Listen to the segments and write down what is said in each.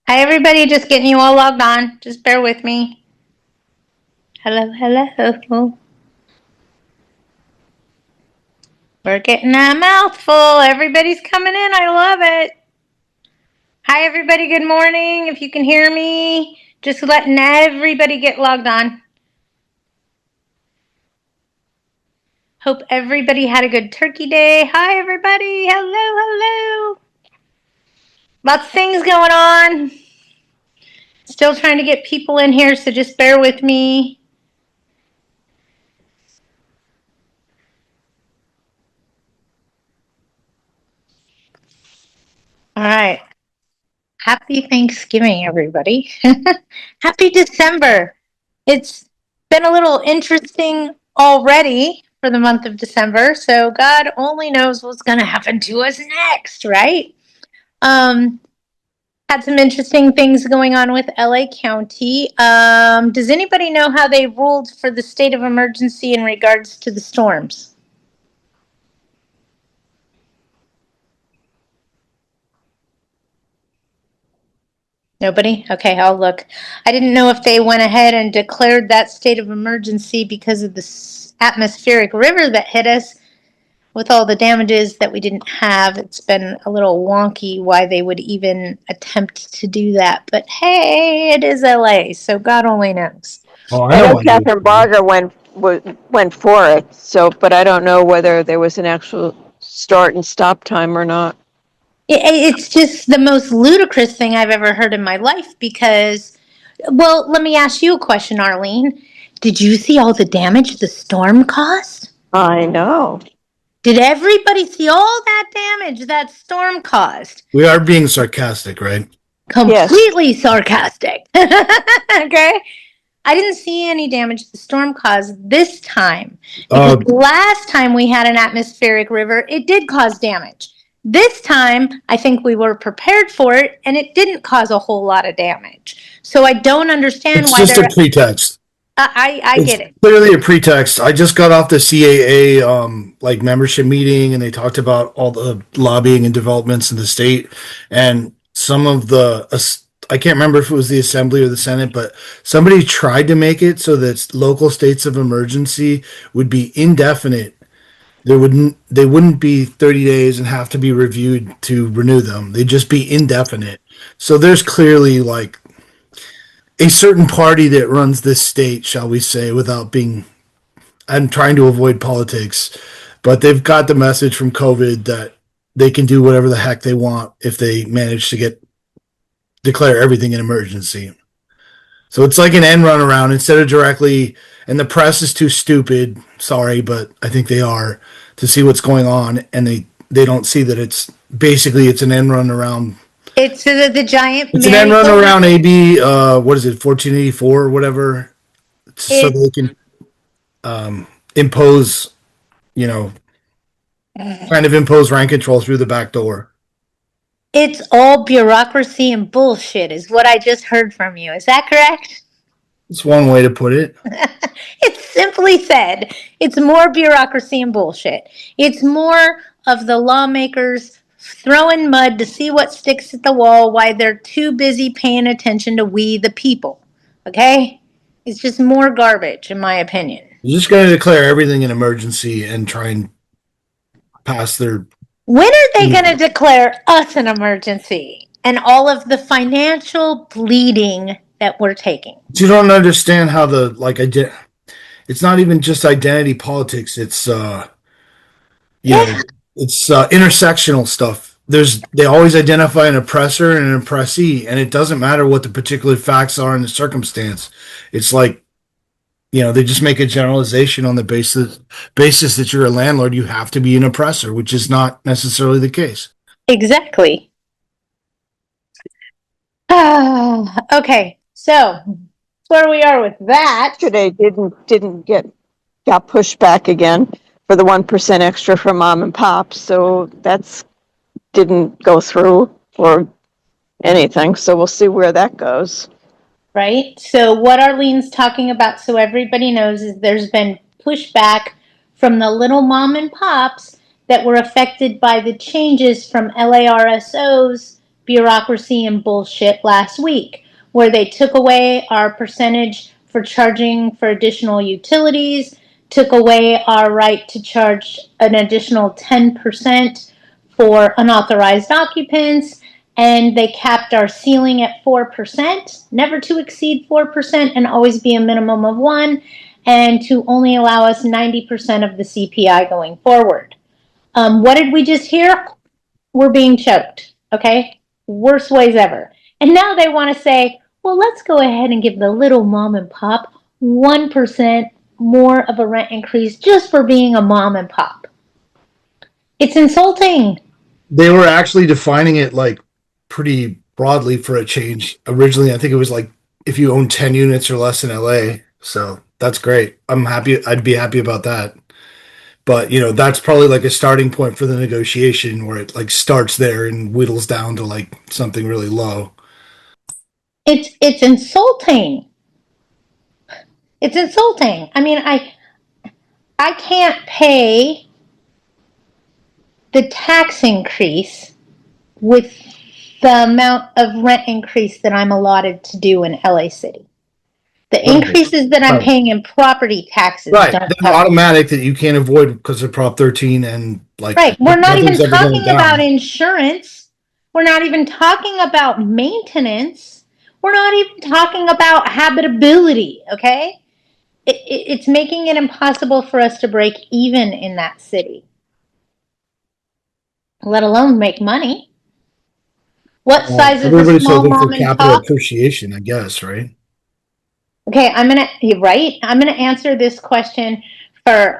Hi, everybody. Just getting you all logged on. Just bear with me. Hello, hello. We're getting a mouthful. Everybody's coming in. I love it. Hi, everybody. Good morning. If you can hear me, just letting everybody get logged on. Hope everybody had a good turkey day. Hi, everybody. Hello. Lots of things going on. Still trying to get people in here, so just bear with me. All right. Happy Thanksgiving, everybody. Happy December. It's been a little interesting already for the month of December, so God only knows what's going to happen to us next, right? Had some interesting things going on with LA County. Does anybody know how they ruled for the state of emergency in regards to the storms? Nobody? Okay, I'll look. I didn't know if they went ahead and declared that state of emergency because of the atmospheric river that hit us with all the damages that we didn't have. It's been a little wonky why they would even attempt to do that. But hey, it is LA, so God only knows. Oh, I know why they Catherine would do it. Barger went for it. So, but I don't know whether there was an actual start and stop time or not. It's just the most ludicrous thing I've ever heard in my life because, well, let me ask you a question, Arlene. Did you see all the damage the storm caused? I know. Did everybody see all that damage that storm caused? We are being sarcastic, right? Completely sarcastic. Okay? I didn't see any damage the storm caused this time. Because last time we had an atmospheric river, it did cause damage. This time, I think we were prepared for it, and it didn't cause a whole lot of damage. So I don't understand It's why just they're. a pretext. I It's get it. clearly a pretext. I just got off the CAA like membership meeting, and they talked about all the lobbying and developments in the state, and some of the I can't remember if it was the Assembly or the Senate, but somebody tried to make it so that local states of emergency would be indefinite. They wouldn't be 30 days and have to be reviewed to renew them. They'd just be indefinite. So there's clearly like a certain party that runs this state, shall we say, without being. I'm trying to avoid politics, but they've got the message from COVID that they can do whatever the heck they want if they manage to declare everything an emergency. So it's like an end run around instead of directly. And the press is too stupid. Sorry, but I think they are to see what's going on, and they don't see that it's an end run around. It's the giant. It's an end run around AB. What is it, 1484 or whatever, so they can impose, kind of impose rent control through the back door. It's all bureaucracy and bullshit, is what I just heard from you. Is that correct? It's one way to put it. It's simply said, it's more bureaucracy and bullshit. It's more of the lawmakers throwing mud to see what sticks at the wall while they're too busy paying attention to we the people. Okay? It's just more garbage, in my opinion. They're just going to declare everything an emergency and try and pass their. When are they going to declare us an emergency and all of the financial bleeding that we're taking? You don't understand how it's not even just identity politics. It's it's intersectional stuff. They always identify an oppressor and an oppressee, and it doesn't matter what the particular facts are in the circumstance. It's like, they just make a generalization on the basis that you're a landlord, you have to be an oppressor, which is not necessarily the case. Exactly. Okay, so where we are with that. Today got pushed back again for the 1% extra from mom and pop. So that's didn't go through or anything. So we'll see where that goes. Right. So what Arlene's talking about, so everybody knows, is there's been pushback from the little mom and pops that were affected by the changes from LARSOs bureaucracy and bullshit last week, where they took away our percentage for charging for additional utilities, took away our right to charge an additional 10% for unauthorized occupants, and they capped our ceiling at 4%, never to exceed 4% and always be a minimum of 1%, and to only allow us 90% of the CPI going forward. What did we just hear? We're being choked, okay? Worst ways ever. And now they want to say, well, let's go ahead and give the little mom and pop 1% more of a rent increase just for being a mom and pop. It's insulting. They were actually defining it like pretty broadly for a change. Originally, I think it was like if you own 10 units or less in LA. So that's great. I'm happy. I'd be happy about that. But, you know, that's probably like a starting point for the negotiation where it like starts there and whittles down to like something really low. It's insulting. It's insulting. I mean, I can't pay the tax increase with the amount of rent increase that I'm allotted to do in LA City. The increases that I'm paying in property taxes Right. don't They're automatic that you can't avoid because of Prop 13 and like. Right. We're not even nothing's ever going talking down. about insurance. We're not even talking about maintenance. We're not even talking about habitability, okay? It's making it impossible for us to break even in that city, let alone make money. What size is a Everybody's small hoping for mom and capital pop? appreciation, I guess, right? Okay, you're right. I'm gonna answer this question for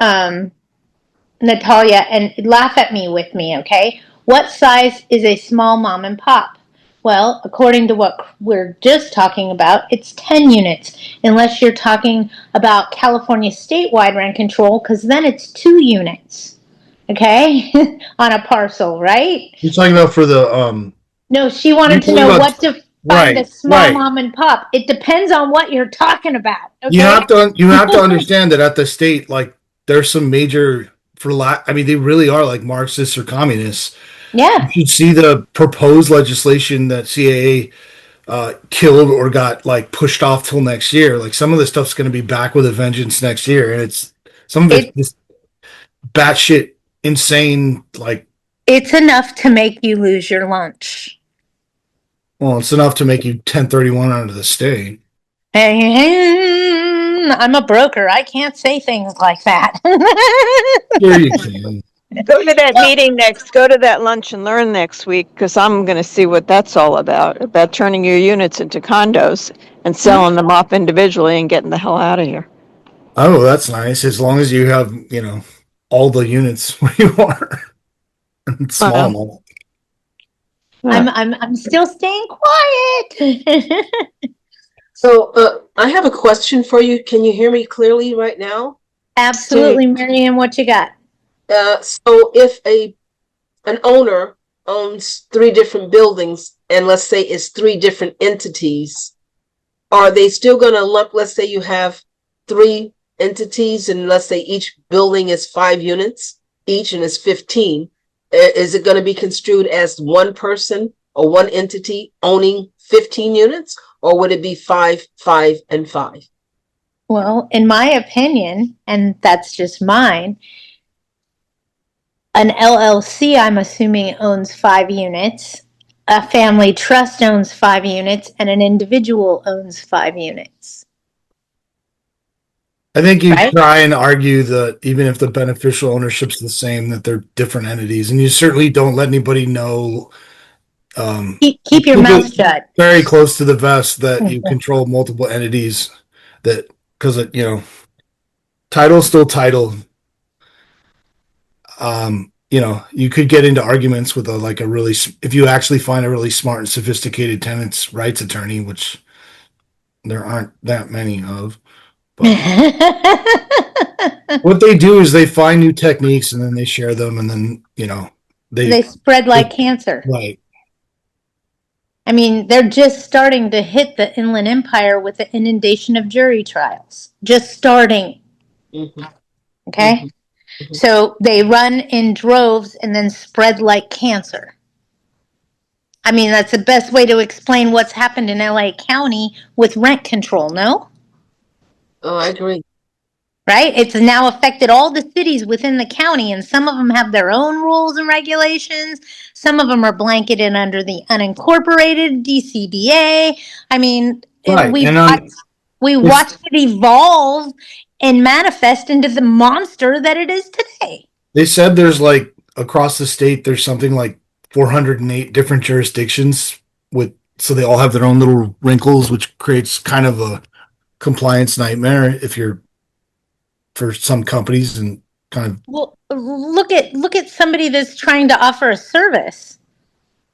Natalia, and laugh at me with me, okay? What size is a small mom and pop? Well, according to what we're just talking about, it's 10 units, unless you're talking about California statewide rent control, because then it's 2 units, okay, on a parcel, right? You're talking about for the No, she wanted to know what to find a small mom and pop. It depends on what you're talking about, okay? You have to understand that at the state, like there's some major I mean, they really are like Marxists or communists. Yeah. You should see the proposed legislation that CAA killed or got like pushed off till next year. Like some of the stuff's going to be back with a vengeance next year, and it's some of it's just batshit insane. Like it's enough to make you lose your lunch. Well, it's enough to make you 1031 out of the state. I'm a broker. I can't say things like that. Sure you can. Go to that meeting next, go to that lunch and learn next week, because I'm going to see what that's all about turning your units into condos and selling them off individually and getting the hell out of here. Oh, that's nice. As long as you have, you know, all the units where you are. It's small. I'm still staying quiet. So I have a question for you. Can you hear me clearly right now? Absolutely, Marianne, what you got? So if an owner owns 3 different buildings, and let's say it's 3 different entities, are they still going to lump, let's say you have 3 entities, and let's say each building is 5 units each, and it's 15. Is it going to be construed as one person or one entity owning 15 units, or would it be 5, 5, and 5? Well, in my opinion, and that's just mine, an LLC, I'm assuming, owns 5 units. A family trust owns 5 units, and an individual owns 5 units. I think you try and argue that even if the beneficial ownership's the same, that they're different entities, and you certainly don't let anybody know. Keep your mouth shut. Very close to the vest that you control multiple entities. That because you know, title's still title. You know, you could get into arguments with if you actually find a really smart and sophisticated tenants rights attorney, which there aren't that many of. But what they do is they find new techniques and then they share them, and then, you know, they spread like cancer. Right. I mean, they're just starting to hit the Inland Empire with the inundation of jury trials. Just starting. Mm-hmm. Okay? Mm-hmm. So they run in droves and then spread like cancer. I mean, that's the best way to explain what's happened in LA County with rent control, no? Oh, I agree. Right? It's now affected all the cities within the county, and some of them have their own rules and regulations. Some of them are blanketed under the unincorporated DCBA. I mean, Right. we It's, watched it evolve and manifest into the monster that it is today. they said there's like across the state, there's something like 408 different jurisdictions so they all have their own little wrinkles, which creates kind of a compliance nightmare if you're for some companies and kind of. Well, look at somebody that's trying to offer a service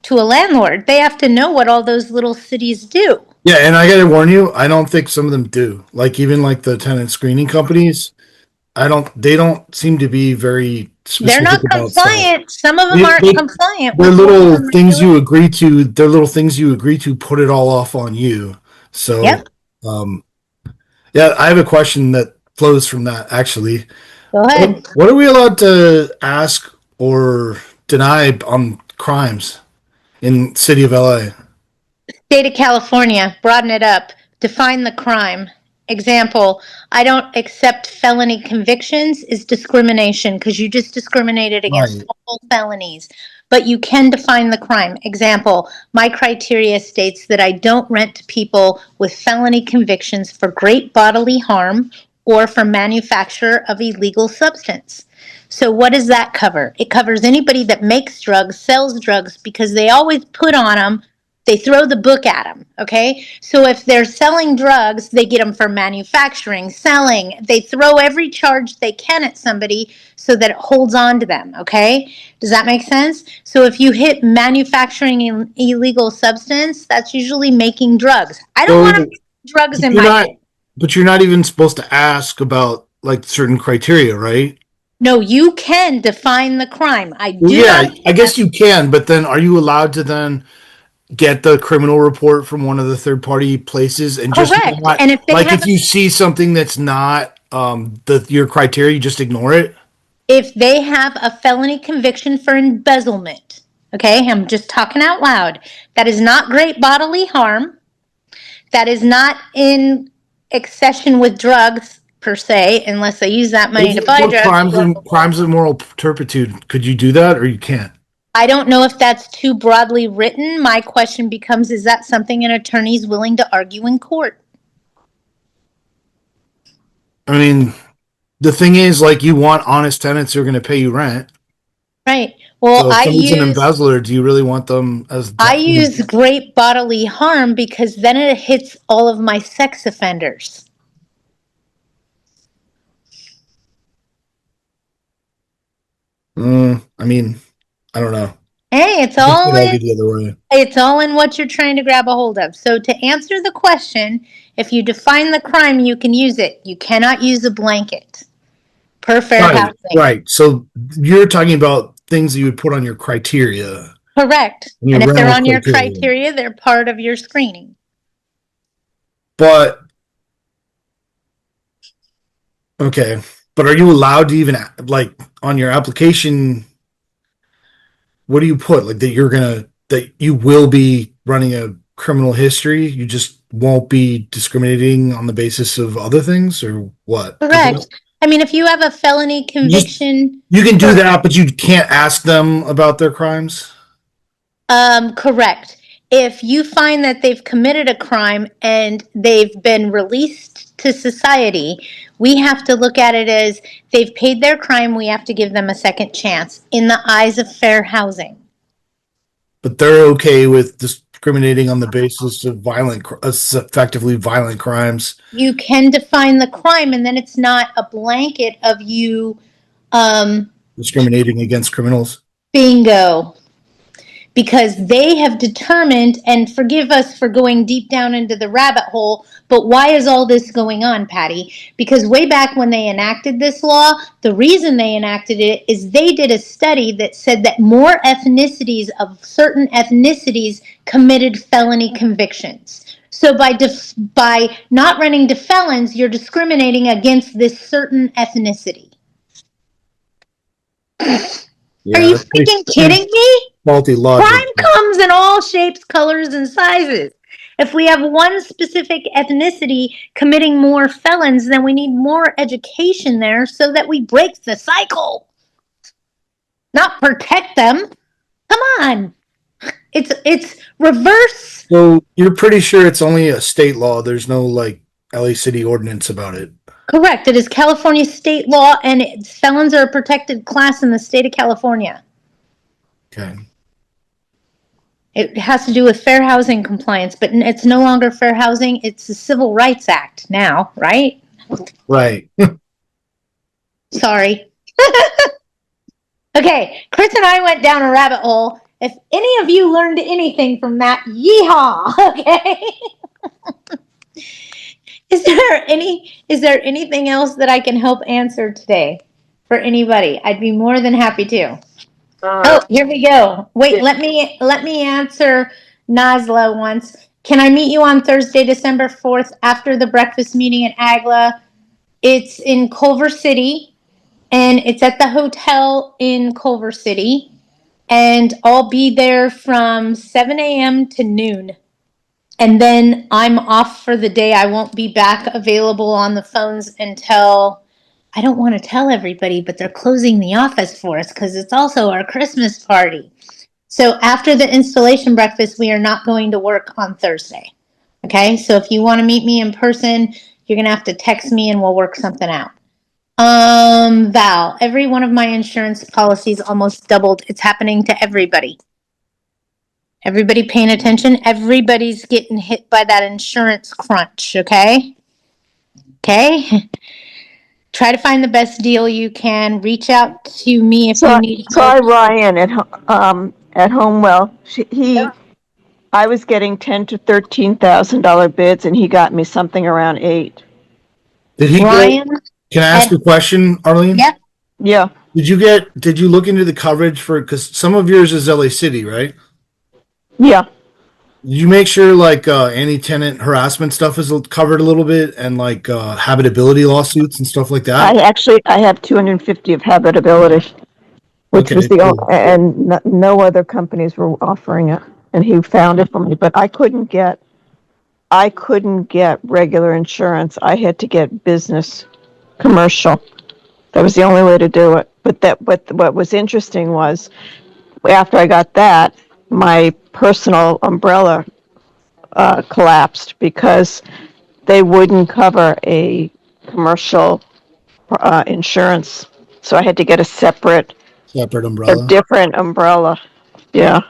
to a landlord. They have to know what all those little cities do. Yeah, and I gotta warn you, I don't think some of them do. Like even like the tenant screening companies, they don't seem to be very They're not specific about stuff. compliant. Some of them They- aren't they- compliant. Their with little rules and things you regulations. agree to, their little things you agree to put it all off on you. So, Yep. Yeah, I have a question that flows from that actually. Go ahead. What are we allowed to ask or deny on crimes in city of LA? State of California, broaden it up. Define the crime. Example, I don't accept felony convictions is discrimination because you just discriminated against Right. all felonies. But you can define the crime. Example, my criteria states that I don't rent to people with felony convictions for great bodily harm or for manufacture of illegal substance. So what does that cover? It covers anybody that makes drugs, sells drugs, because they always put on them, they throw the book at them, okay? So if they're selling drugs, they get them for manufacturing, selling. They throw every charge they can at somebody so that it holds on to them, okay? Does that make sense? So if you hit manufacturing an illegal substance, that's usually making drugs. I don't want to make drugs in my... But you're not even supposed to ask about like certain criteria, right? No, you can define the crime. I do Yeah, not... I guess you can, but then are you allowed to then get the criminal report from one of the third party places and just Correct. not, And if they like have if you see something that's not your criteria, you just ignore it? if they have a felony conviction for embezzlement, okay, I'm just talking out loud, that is not great bodily harm, that is not in accession with drugs per se, unless they use that money to buy For drugs. crimes of moral turpitude, could you do that or you can't? I don't know if that's too broadly written. My question becomes, is that something an attorney is willing to argue in court? I mean, the thing is, like, you want honest tenants who are going to pay you rent. Right. Well, So if someone's an embezzler, do you really want them as? I use great bodily harm because then it hits all of my sex offenders. I mean, I don't know. Hey, it's I think all I'd in, argue the other way. it's all in what you're trying to grab a hold of. So to answer the question, if you define the crime, you can use it. You cannot use a blanket per fair Right, housing. right. So you're talking about things that you would put on your criteria. Correct. Your And if they're rental on your criteria. criteria, they're part of your screening. But okay, but are you allowed to even like on your application? What do you put? Like that you will be running a criminal history. You just won't be discriminating on the basis of other things, or what? Correct. I mean, if you have a felony conviction, You can do that, but you can't ask them about their crimes. correct. If you find that they've committed a crime and they've been released to society, we have to look at it as they've paid their crime. We have to give them a second chance in the eyes of fair housing. But they're okay with discriminating on the basis of effectively violent crimes. You can define the crime, and then it's not a blanket of you. Discriminating against criminals. Bingo. Because they have determined, and forgive us for going deep down into the rabbit hole, but why is all this going on, Patty? Because way back when they enacted this law, the reason they enacted it is they did a study that said that more ethnicities of certain ethnicities committed felony convictions. So by not running to felons, you're discriminating against this certain ethnicity. Yeah, Are you freaking kidding me? faulty logic. Crime comes in all shapes, colors, and sizes. If we have one specific ethnicity committing more felons, then we need more education there so that we break the cycle. Not protect them. Come on. It's reverse. So you're pretty sure it's only a state law. There's no like LA City ordinance about it. Correct. It is California state law, and felons are a protected class in the state of California. Okay. It has to do with fair housing compliance, but it's no longer fair housing. It's the Civil Rights Act now, right? Right. Sorry. Okay, Chris and I went down a rabbit hole. If any of you learned anything from that, yeehaw, okay? Is there anything else that I can help answer today for anybody? I'd be more than happy to. Oh, here we go. Wait, Yeah. let me answer Nazla once. Can I meet you on Thursday, December 4th after the breakfast meeting at AGLA? It's in Culver City, and it's at the hotel in Culver City, and I'll be there from 7 a.m. to noon. And then I'm off for the day. I won't be back available on the phones until, I don't want to tell everybody, but they're closing the office for us because it's also our Christmas party. So after the installation breakfast, we are not going to work on Thursday. Okay, so if you want to meet me in person, you're going to have to text me and we'll work something out. Val, every one of my insurance policies almost doubled. It's happening to everybody. Everybody paying attention? Everybody's getting hit by that insurance crunch, okay? Okay? Try to find the best deal you can. Reach out to me if you need Try help. Ryan at Homewell. I was getting $10,000 to $13,000 bids, and he got me something around $8,000. Did he Ryan? Can I ask a question, Arlene? Yep. Yeah, Did you look into the coverage for, because some of yours is LA City, right? yeah. Did you make sure like anti-tenant harassment stuff is covered a little bit, and like habitability lawsuits and stuff like that? I have 250 of habitability, which Okay, was the cool. and no other companies were offering it, and he found it for me. But I couldn't get regular insurance. I had to get business commercial. That was the only way to do it. But what was interesting was after I got that, my personal umbrella collapsed because they wouldn't cover a commercial insurance. So I had to get a Separate a umbrella. different umbrella. Yeah.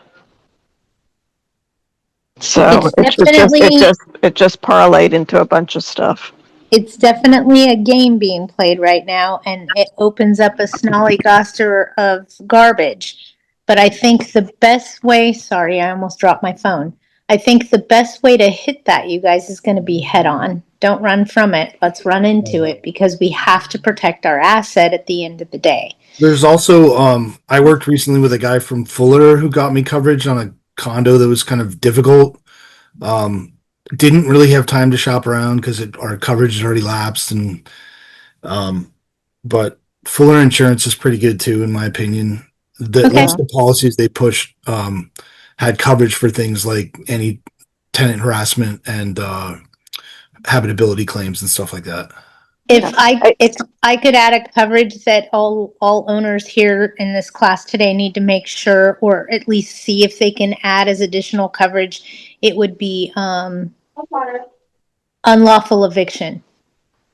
So it just parlayed into a bunch of stuff. It's definitely a game being played right now, and it opens up a snollygoster of garbage. But I think the best way, sorry, I almost dropped my phone. I think the best way to hit that, you guys, is going to be head on. Don't run from it. Let's run into it because we have to protect our asset at the end of the day. There's also I worked recently with a guy from Fuller who got me coverage on a condo that was kind of difficult. Didn't really have time to shop around because our coverage had already lapsed, and but Fuller Insurance is pretty good too, in my opinion. The Okay. list of policies they pushed had coverage for things like any tenant harassment and habitability claims and stuff like that. If I could add a coverage that all owners here in this class today need to make sure, or at least see if they can add as additional coverage, it would be unlawful eviction.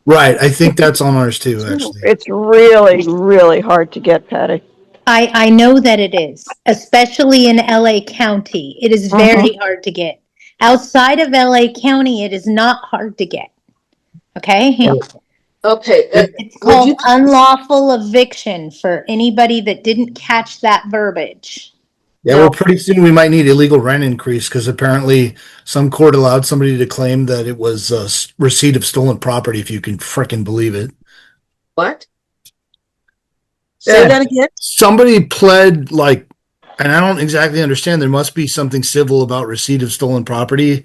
Right, I think that's on ours too, actually. It's really, really hard to get, Patty. I know that it is, especially in LA County. It is very hard to get. Outside of LA County, it is not hard to get. Okay? Okay. It's called unlawful eviction for anybody that didn't catch that verbiage. Yeah, well, pretty soon we might need illegal rent increase because apparently some court allowed somebody to claim that it was a receipt of stolen property, if you can frickin' believe it. What? Say that again? Somebody pled, like, and I don't exactly understand, there must be something civil about receipt of stolen property,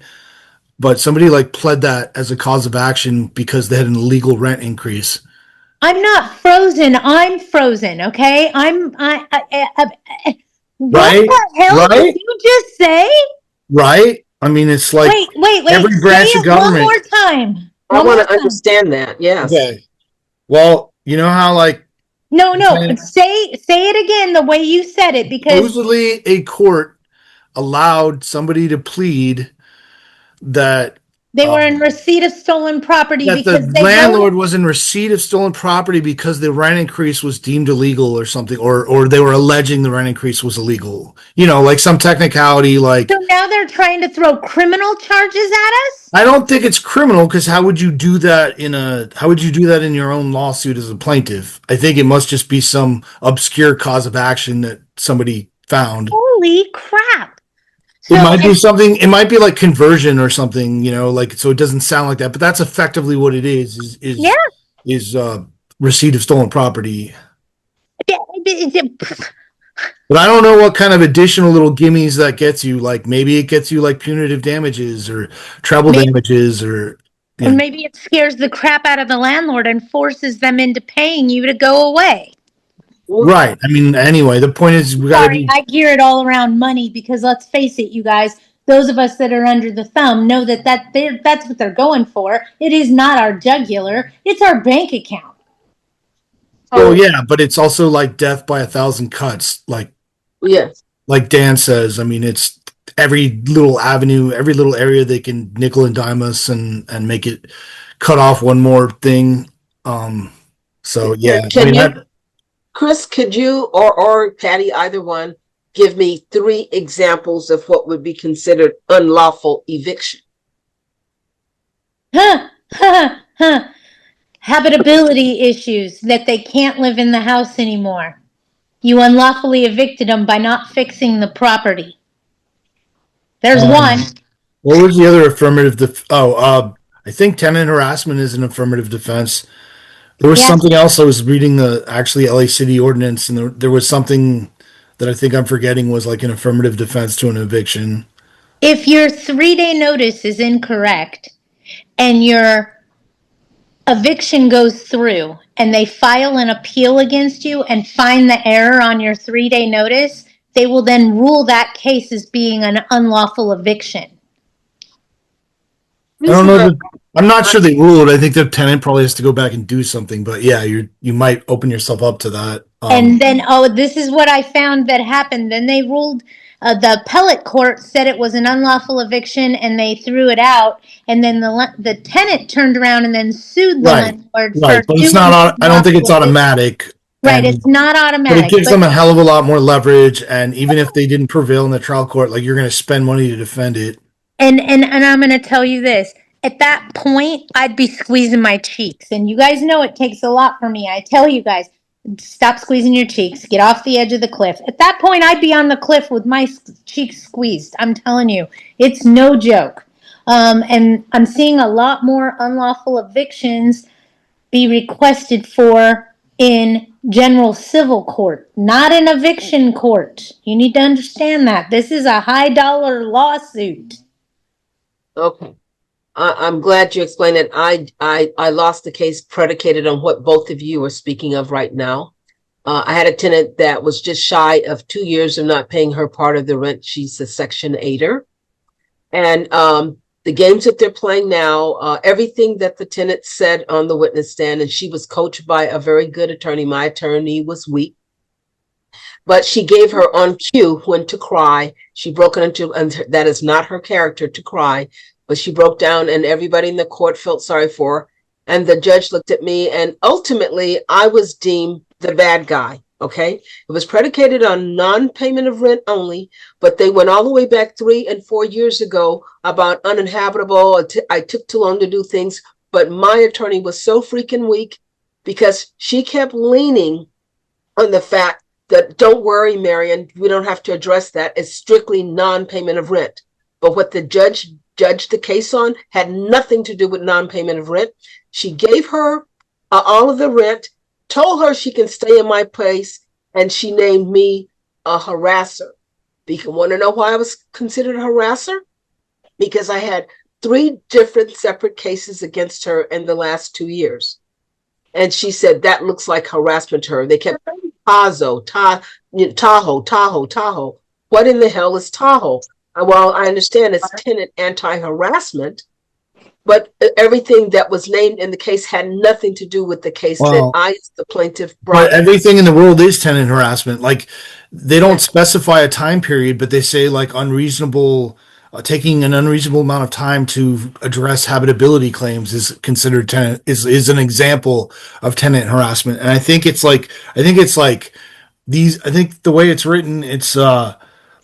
but somebody like pled that as a cause of action because they had an illegal rent increase. I'm not frozen. I'm frozen. Okay. Right? What the hell Right? did you just say? Right? I mean, it's like Wait. every Say branch of it one government. more time. I One want more to time. understand that. Yes. Okay. Well, you know how like No. Say it again the way you said it because supposedly a court allowed somebody to plead that they were in um, receipt of stolen property that the because they voted. landlord was in receipt of stolen property because the rent increase was deemed illegal or something, or they were alleging the rent increase was illegal. You know, like some technicality. So Like now they're trying to throw criminal charges at us? I don't think it's criminal because how would you do that how would you do that in your own lawsuit as a plaintiff? I think it must just be some obscure cause of action that somebody found. Holy crap. It So, might be something. It might be like conversion or something, you know, like so it doesn't sound like that, but that's effectively what it is. Is yeah. receipt of stolen property. it- But I don't know what kind of additional little gimmies that gets you. Like maybe it gets you like punitive damages or treble Maybe, damages or you or know. maybe it scares the crap out of the landlord and forces them into paying you to go away. Well, Right. I mean, anyway, the point is we got to Sorry, be I gear it all around money because let's face it, you guys, those of us that are under the thumb know that's what they're going for. It is not our jugular, it's our bank account. well, so, yeah, but it's also like death by a thousand cuts, yes. like Dan says. I mean, it's every little avenue, every little area they can nickel and dime us and make it cut off one more thing. So yeah, I Can mean you, that Chris, could you or Patty, either one, give me 3 examples of what would be considered unlawful eviction? Huh, huh, huh. Habitability issues that they can't live in the house anymore. You unlawfully evicted them by not fixing the property. There's one. what was the other affirmative I think tenant harassment is an affirmative defense. There was Yeah. something else I was reading the actually LA City ordinance, and there was something that I think I'm forgetting was like an affirmative defense to an eviction. If your 3 day notice is incorrect and your eviction goes through and they file an appeal against you and find the error on your 3 day notice, they will then rule that case as being an unlawful eviction. I This don't is know a, that I'm not sure they ruled. I think the tenant probably has to go back and do something, but yeah, you might open yourself up to that. And then, oh, this is what I found that happened. Then they ruled, the appellate court said it was an unlawful eviction and they threw it out. And then the tenant turned around and then sued the Right, landlord for right, but it's doing not. the I don't think unlawful it's eviction. automatic, Right, it's not but it automatic. gives But them a hell of a lot more leverage. And even if they didn't prevail in the trial court, like you're going to spend money to defend it. and I'm gonna tell you this. At that point, I'd be squeezing my cheeks. And you guys know it takes a lot for me. I tell you guys, stop squeezing your cheeks. Get off the edge of the cliff. At that point, I'd be on the cliff with my cheeks squeezed. I'm telling you, it's no joke. And I'm seeing a lot more unlawful evictions be requested for in general civil court, not an eviction court. You need to understand that. This is a high dollar lawsuit. okay. I'm glad you explained it. I lost the case predicated on what both of you are speaking of right now. I had a tenant that was just shy of 2 years of not paying her part of the rent. She's a Section 8er. And the games that they're playing now, everything that the tenant said on the witness stand, and she was coached by a very good attorney. My attorney was weak, but she gave her on cue when to cry. She broke into, and that is not her character to cry, but she broke down and everybody in the court felt sorry for her. And the judge looked at me, and ultimately I was deemed the bad guy. Okay. It was predicated on non-payment of rent only, but they went all the way back 3 and 4 years ago about uninhabitable. I took too long to do things, but my attorney was so freaking weak because she kept leaning on the fact that, don't worry, Marion, we don't have to address that. It's strictly non-payment of rent. But what the judge judged the case on had nothing to do with non-payment of rent. She gave her all of the rent, told her she can stay in my place, and she named me a harasser. You want to know why I was considered a harasser? Because I had 3 different separate cases against her in the last 2 years. And she said that looks like harassment to her. They kept Tahoe. What in the hell is Tahoe? Well, I understand it's tenant anti-harassment, but everything that was named in the case had nothing to do with the case that I, as the plaintiff, brought. But everything in the world is tenant harassment. Like, they don't specify a time period, but they say like unreasonable, taking an unreasonable amount of time to address habitability claims is considered tenant is an example of tenant harassment. And I think it's like these. I think the way it's written, it's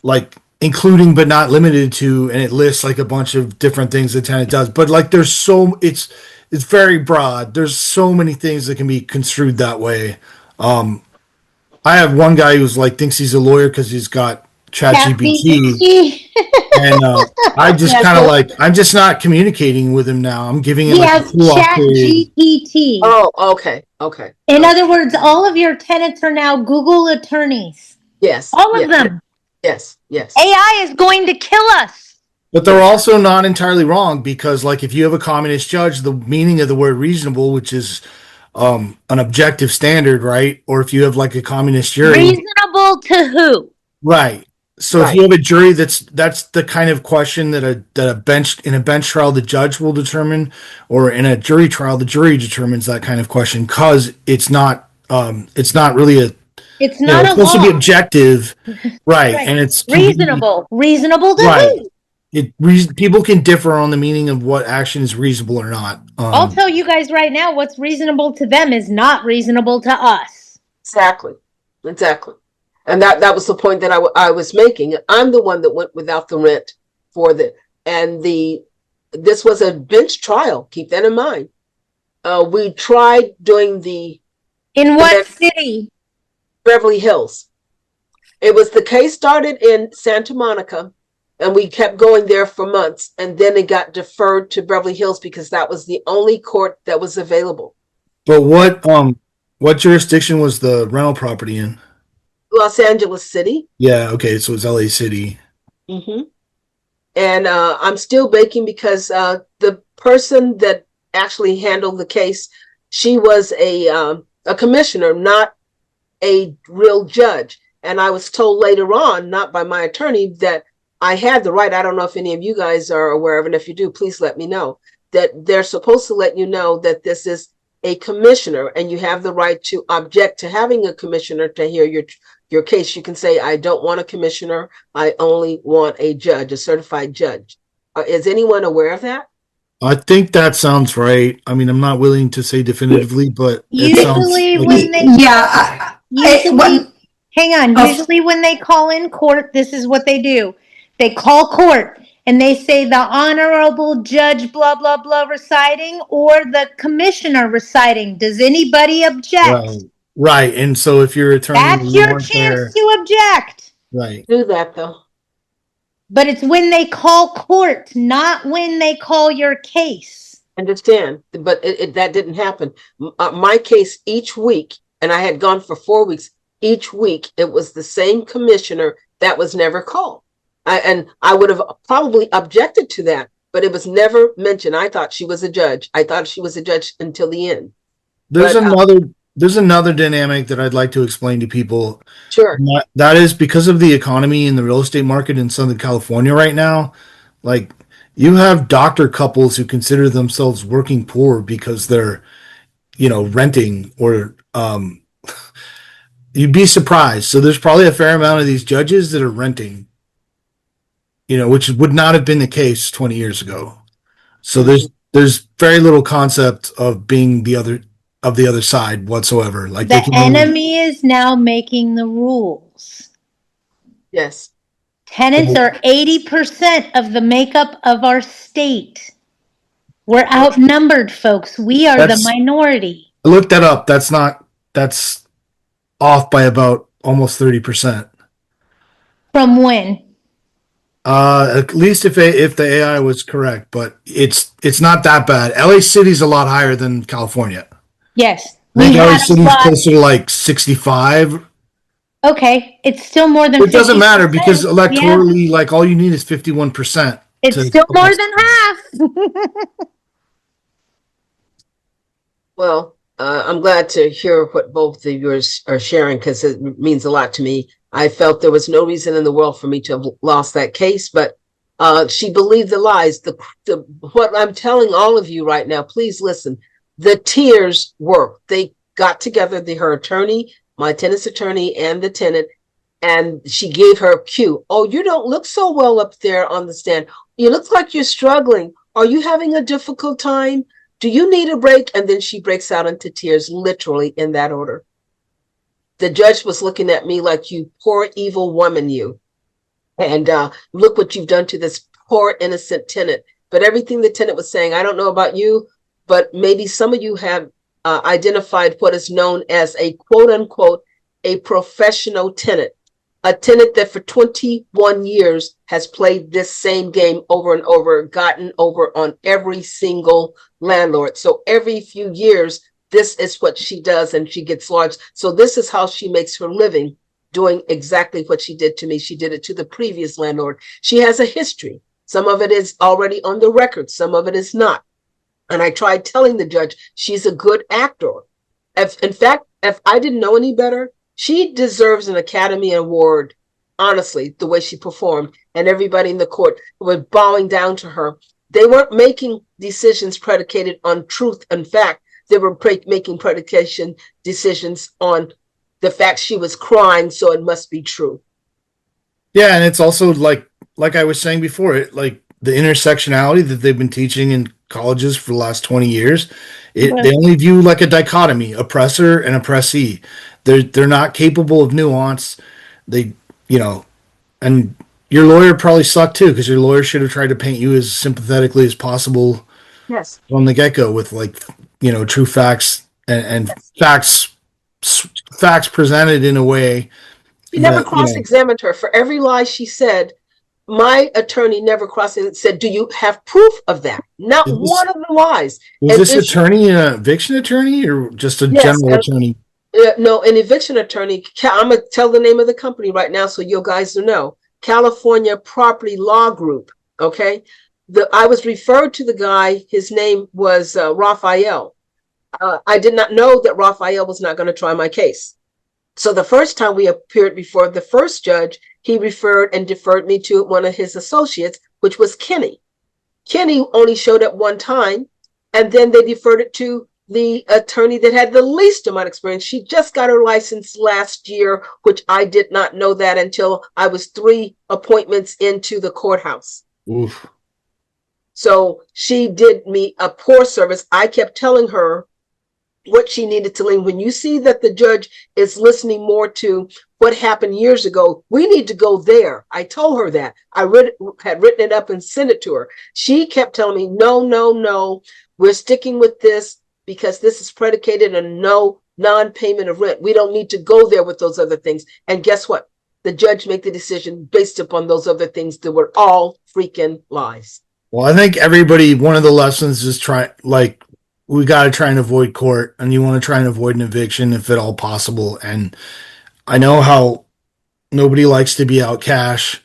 like including but not limited to, and it lists like a bunch of different things the tenant does. But like there's it's very broad. There's so many things that can be construed that way. I have one guy who's like thinks he's a lawyer because he's got ChatGPT, and I just kind of like I'm just not communicating with him now. I'm giving him He like has a cool-off period. ChatGPT. Oh, okay. In other words, all of your tenants are now Google attorneys. Yes. All of them. Yes. AI is going to kill us. But they're also not entirely wrong, because like if you have a communist judge, the meaning of the word reasonable, which is an objective standard, right? Or if you have like a communist jury, Reasonable to who? right? So if you have a jury, that's the kind of question that a bench trial the judge will determine, or in a jury trial the jury determines that kind of question, because it's not really a it's not it's supposed to be objective, right? And it's reasonable to who? People can differ on the meaning of what action is reasonable or not. I'll tell you guys right now, what's reasonable to them is not reasonable to us. Exactly. And that was the point that I was making. I'm the one that went without the rent this was a bench trial. Keep that in mind. We tried doing in what city? Beverly Hills. It was the case started in Santa Monica, and we kept going there for months, and then it got deferred to Beverly Hills because that was the only court that was available. But what jurisdiction was the rental property in? Los Angeles City. Yeah, okay, so it's LA City. Mm-hmm. And I'm still baking because the person that actually handled the case, she was a commissioner, not a real judge. And I was told later on, not by my attorney, that I had the right. I don't know if any of you guys are aware of it. And if you do, please let me know that they're supposed to let you know that this is a commissioner and you have the right to object to having a commissioner to hear your case. You can say, I don't want a commissioner. I only want a judge, a certified judge. Is anyone aware of that? I think that sounds right. I mean, I'm not willing to say definitively, but usually when they hang on. Usually when they call in court, this is what they do. They call court and they say the honorable judge blah blah blah reciting or the commissioner reciting. Does anybody object? Right. And so if your attorney, that's your chance to object. Right. Do that though. But it's when they call court, not when they call your case. Understand, but that didn't happen. My case each week, and I had gone for 4 weeks. Each week, it was the same commissioner that was never called. I would have probably objected to that, but it was never mentioned. I thought she was a judge. I thought she was a judge until the end. There's another dynamic that I'd like to explain to people. Sure. That is because of the economy in the real estate market in Southern California right now. Like, you have doctor couples who consider themselves working poor because they're, renting, or you'd be surprised. So there's probably a fair amount of these judges that are renting, which would not have been the case 20 years ago. So there's very little concept of being the other side whatsoever. Like, the enemy is now making the rules. Yes. Tenants are 80% of the makeup of our state. We're outnumbered, folks. We are the minority. I looked that up. That's off by about almost 30%. From when? At least if the AI was correct, but it's not that bad. LA City's a lot higher than California. Yes. I think LA City's closer to like 65. Okay, it's still more than 50%. It doesn't matter because electorally, like, all you need is 51%. It's still more than half. Well, I'm glad to hear what both of yours are sharing because it means a lot to me. I felt there was no reason in the world for me to have lost that case, but she believed the lies. What I'm telling all of you right now, please listen. The tears work. They got together, her attorney, my tenant's attorney, and the tenant, and she gave her a cue. Oh, you don't look so well up there on the stand. You look like you're struggling. Are you having a difficult time? Do you need a break? And then she breaks out into tears, literally in that order. The judge was looking at me like, you poor evil woman, you. And look what you've done to this poor innocent tenant. But everything the tenant was saying, I don't know about you, but maybe some of you have identified what is known as a quote unquote, a professional tenant. A tenant that for 21 years has played this same game over and over, gotten over on every single landlord. So every few years, this is what she does, and she gets lodged. So this is how she makes her living, doing exactly what she did to me. She did it to the previous landlord. She has a history. Some of it is already on the record. Some of it is not. And I tried telling the judge, she's a good actor. In fact, if I didn't know any better, she deserves an Academy Award, honestly, the way she performed. And everybody in the court was bowing down to her. They weren't making decisions predicated on truth and fact. They were making predication decisions on the fact she was crying, so it must be true. Yeah, and it's also like I was saying before, like the intersectionality that they've been teaching in colleges for the last 20 years, they only view like a dichotomy, oppressor and oppressee. They're not capable of nuance. They, and your lawyer probably sucked too, because your lawyer should have tried to paint you as sympathetically as possible. Yes. From the get-go with true facts and yes. facts presented in a way. She never cross-examined her. For every lie she said, my attorney never cross-examined, said, do you have proof of that? Not one of the lies. Was this attorney an eviction attorney or just a general attorney? No, an eviction attorney. I'm going to tell the name of the company right now so you guys will know. California Property Law Group. Okay. I was referred to the guy. His name was Raphael. I did not know that Raphael was not going to try my case. So the first time we appeared before the first judge, he referred and deferred me to one of his associates, which was Kenny. Kenny only showed up one time, and then they deferred it to the attorney that had the least amount of experience. She just got her license last year, which I did not know that until I was 3 appointments into the courthouse. Oof. So she did me a poor service. I kept telling her what she needed to learn. When you see that the judge is listening more to what happened years ago, we need to go there. I told her that. I had written it up and sent it to her. She kept telling me, no, we're sticking with this because this is predicated on no non-payment of rent. We don't need to go there with those other things. And guess what? The judge made the decision based upon those other things that were all freaking lies. Well, I think everybody, one of the lessons is we got to try and avoid court, and you want to try and avoid an eviction if at all possible. And I know how nobody likes to be out cash,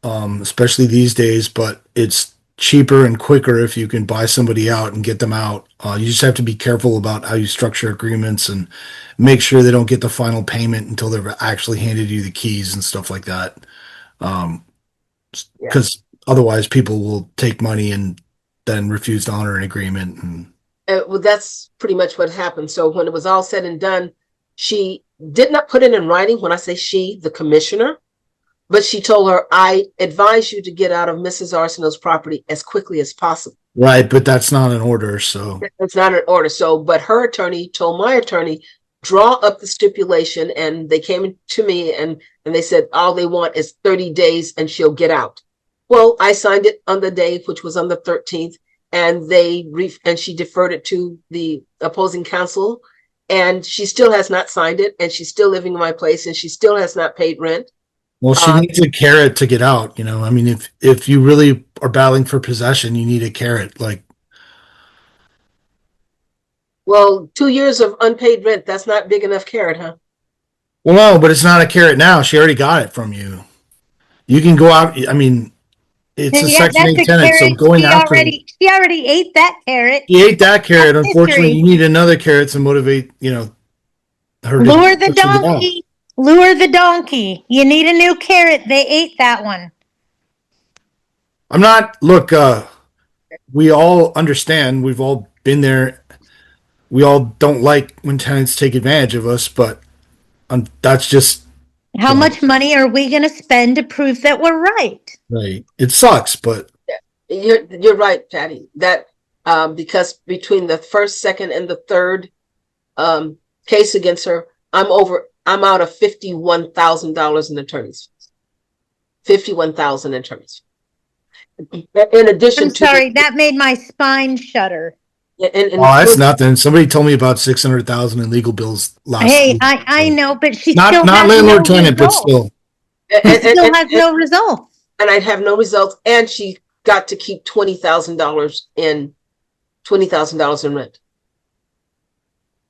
especially these days, but it's cheaper and quicker if you can buy somebody out and get them out. You just have to be careful about how you structure agreements and make sure they don't get the final payment until they've actually handed you the keys and stuff like that. Because otherwise people will take money and then refuse to honor an agreement. And well, that's pretty much what happened. So when it was all said and done, she did not put it in writing. When I say she, the commissioner, but she told her, I advise you to get out of Mrs. Arsenault's property as quickly as possible. Right, but that's not an order. So it's not an order. So, but her attorney told my attorney, draw up the stipulation, and they came to me and they said all they want is 30 days and she'll get out. Well, I signed it on the day, which was on the 13th, and she deferred it to the opposing counsel, and she still has not signed it, and she's still living in my place, and she still has not paid rent. Well, she needs a carrot to get out. I mean, if you really are battling for possession, you need a carrot. Well, 2 years of unpaid rent, that's not big enough carrot, huh? Well, no, but it's not a carrot now. She already got it from you. You can go out. I mean, it's a Section 8 tenant, so going after. She already ate that carrot. He ate that carrot. That's Unfortunately, history. you need another carrot to motivate, her to Lure the push it out. donkey. Lure the donkey. You need a new carrot. They ate that one. I'm not, look, we all understand. We've all been there. We all don't like when tenants take advantage of us, but that's just How much money are we going to spend to prove that we're right? right. It sucks, but You're right, Patty. That because between the first, second, and the third case against her, I'm out of $51,000 in attorneys fees. $51,000 in attorneys fees. In addition I'm sorry, that made my spine shudder. that's nothing. Somebody told me about 600,000 in legal bills last Hey, week. I know, but she Not still has landlord no tenant, but results. still. She still has no results. And I'd have no results, and she got to keep $20,000 in rent.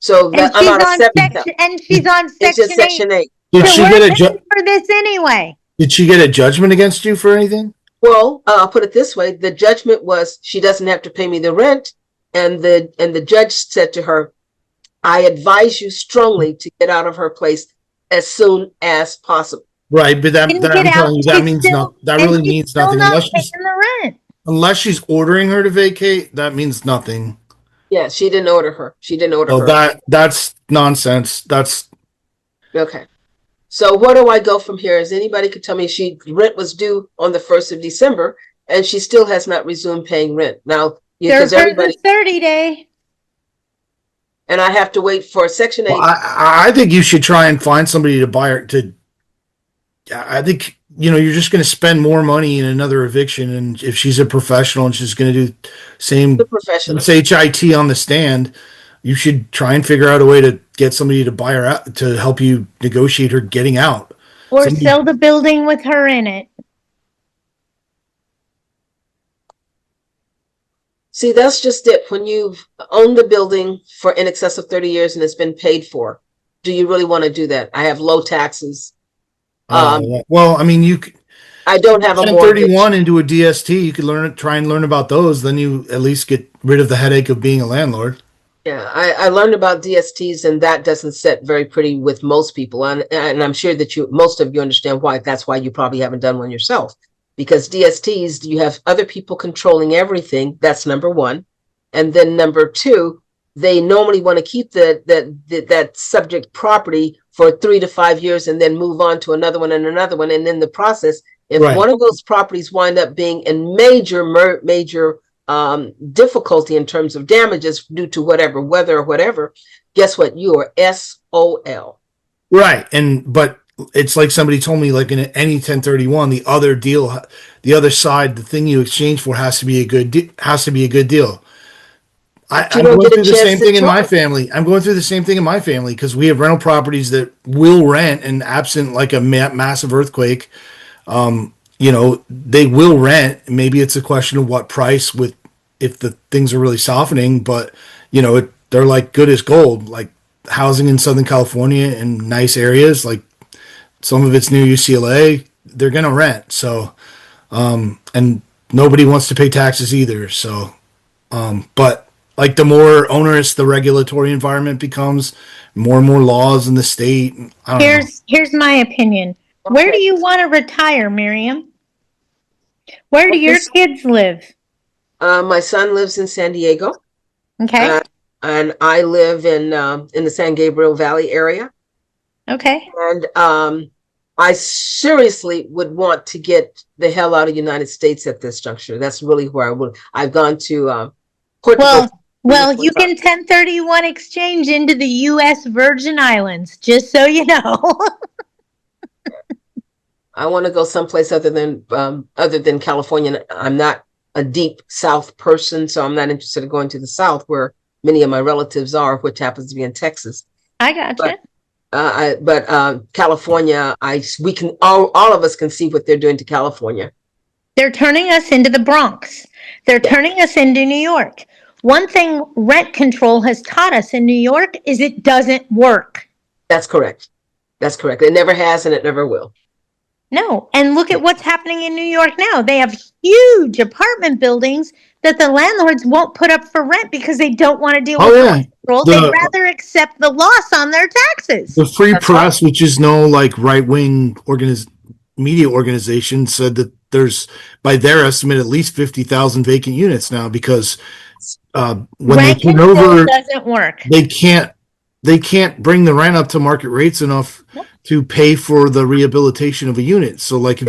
So that I'm out of 7,000. And she's on It's just Section 8. Section 8. Did So she we're get paying for this anyway. Did she get a judgment against you for anything? Well, I'll put it this way: the judgment was she doesn't have to pay me the rent, and the judge said to her, "I advise you strongly to get out of her place as soon as possible." Right, but that Didn't I'm get out. telling you that She's means still- nothing. That and really she's means still nothing not unless paying the rent. she's ordering her to vacate. That means nothing. Yeah, she didn't order her. She didn't order So her. that's nonsense. That's Okay. So where do I go from here? Is anybody could tell me rent was due on the 1st of December and she still has not resumed paying rent. Now, because everybody, 30-day. and I have to wait for Section 8. well, I think you should try and find somebody to buy her to. I think you're just going to spend more money in another eviction, and if she's a professional and she's going to do same The professional. HIT on the stand, you should try and figure out a way to get somebody to buy her out to help you negotiate her getting out. Or sell the building with her in it. See, that's just it. When you've owned the building for in excess of 30 years and it's been paid for, do you really want to do that? I have low taxes. Well, I mean, I don't have a 1031 into a DST. You could try and learn about those. Then you at least get rid of the headache of being a landlord. Yeah, I learned about DSTs, and that doesn't set very pretty with most people. And I'm sure that most of you understand why. That's why you probably haven't done one yourself. Because DSTs, you have other people controlling everything. That's number one. And then number two, they normally want to keep that subject property for 3 to 5 years and then move on to another one and another one. And in the process, if one of those properties wind up being in major difficulty in terms of damages due to whatever, weather or whatever, guess what? You are SOL. Right. But it's like somebody told me, like in any 1031, the other side, the thing you exchange for has to be a good deal. I'm going through the same thing in my family. I'm going through the same thing in my family because we have rental properties that will rent, and absent like a massive earthquake, they will rent. Maybe it's a question of what price if the things are really softening, but they're like good as gold, like housing in Southern California in nice areas, like some of it's near UCLA, they're going to rent. So, and nobody wants to pay taxes either. So, but like the more onerous the regulatory environment becomes, more and more laws in the state. Here's my opinion. Okay. Where do you want to retire, Miriam? Where do your kids live? My son lives in San Diego. Okay. And I live in the San Gabriel Valley area. Okay. And I seriously would want to get the hell out of the United States at this juncture. That's really where I would. I've gone to Well, you can 1031 exchange into the U.S. Virgin Islands, just so you know. I want to go someplace other than California. I'm not a deep South person, so I'm not interested in going to the South where many of my relatives are, which happens to be in Texas. I gotcha. But California, we can all of us can see what they're doing to California. They're turning us into the Bronx. They're turning us into New York. One thing rent control has taught us in New York is it doesn't work. That's correct. That's correct. It never has and it never will. No. And look at what's happening in New York now. They have huge apartment buildings that the landlords won't put up for rent because they don't want to deal Oh with yeah, control. They'd rather accept the loss on their taxes. the Free That's Press, which is no like right wing media organization, said that there's, by their estimate, at least 50,000 vacant units now because when Rent they turn control over, doesn't work. they can't bring the rent up to market rates enough to pay for the rehabilitation of a unit. So like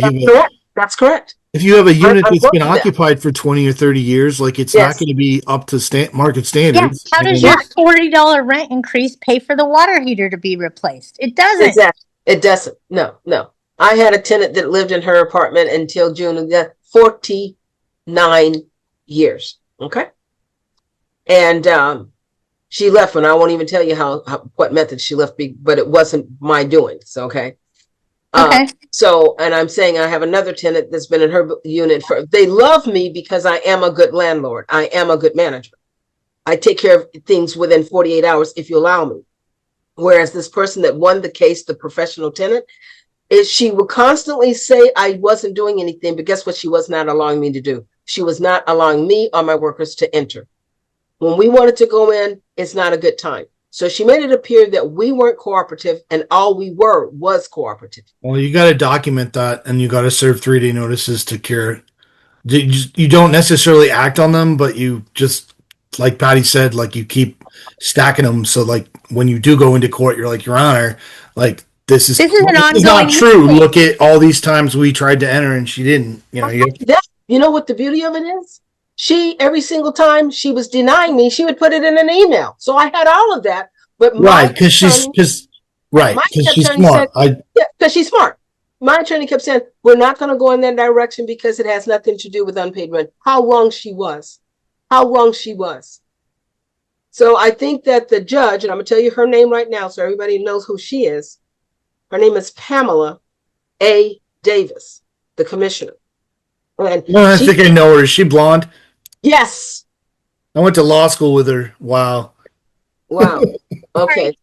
That's correct. if you have a unit I'm that's been going with that. occupied for 20 or 30 years, like it's Yes. not going to be up to market Yeah. standards. How does your $40 rent increase pay for the water heater to be replaced? It doesn't. Exactly. It doesn't. No. I had a tenant that lived in her apartment until June of that 49 years. Okay. And she left when I won't even tell you what method she left, but it wasn't my doings. Okay. Okay. So, and I'm saying I have another tenant that's been in her unit they love me because I am a good landlord. I am a good manager. I take care of things within 48 hours if you allow me. Whereas this person that won the case, the professional tenant, she would constantly say I wasn't doing anything, but guess what she was not allowing me to do? She was not allowing me or my workers to enter. When we wanted to go in, it's not a good time. So she made it appear that we weren't cooperative and all we were was cooperative. Well, you got to document that and you got to serve 3-day notices to cure it. You don't necessarily act on them, but you just, like Patty said, like you keep stacking them. So like when you do go into court, you're like, Your Honor, like this is not true. Thing. Look at all these times we tried to enter and she didn't. You know what the beauty of it is? She, every single time she was denying me, she would put it in an email. So I had all of that. But because she's smart. Because she's smart. My attorney kept saying, we're not going to go in that direction because it has nothing to do with unpaid rent. How wrong she was. So I think that the judge, and I'm going to tell you her name right now so everybody knows who she is. Her name is Pamela A. Davis, the commissioner. And I think I know her. Is she blonde? Yes. I went to law school with her. Wow. Okay.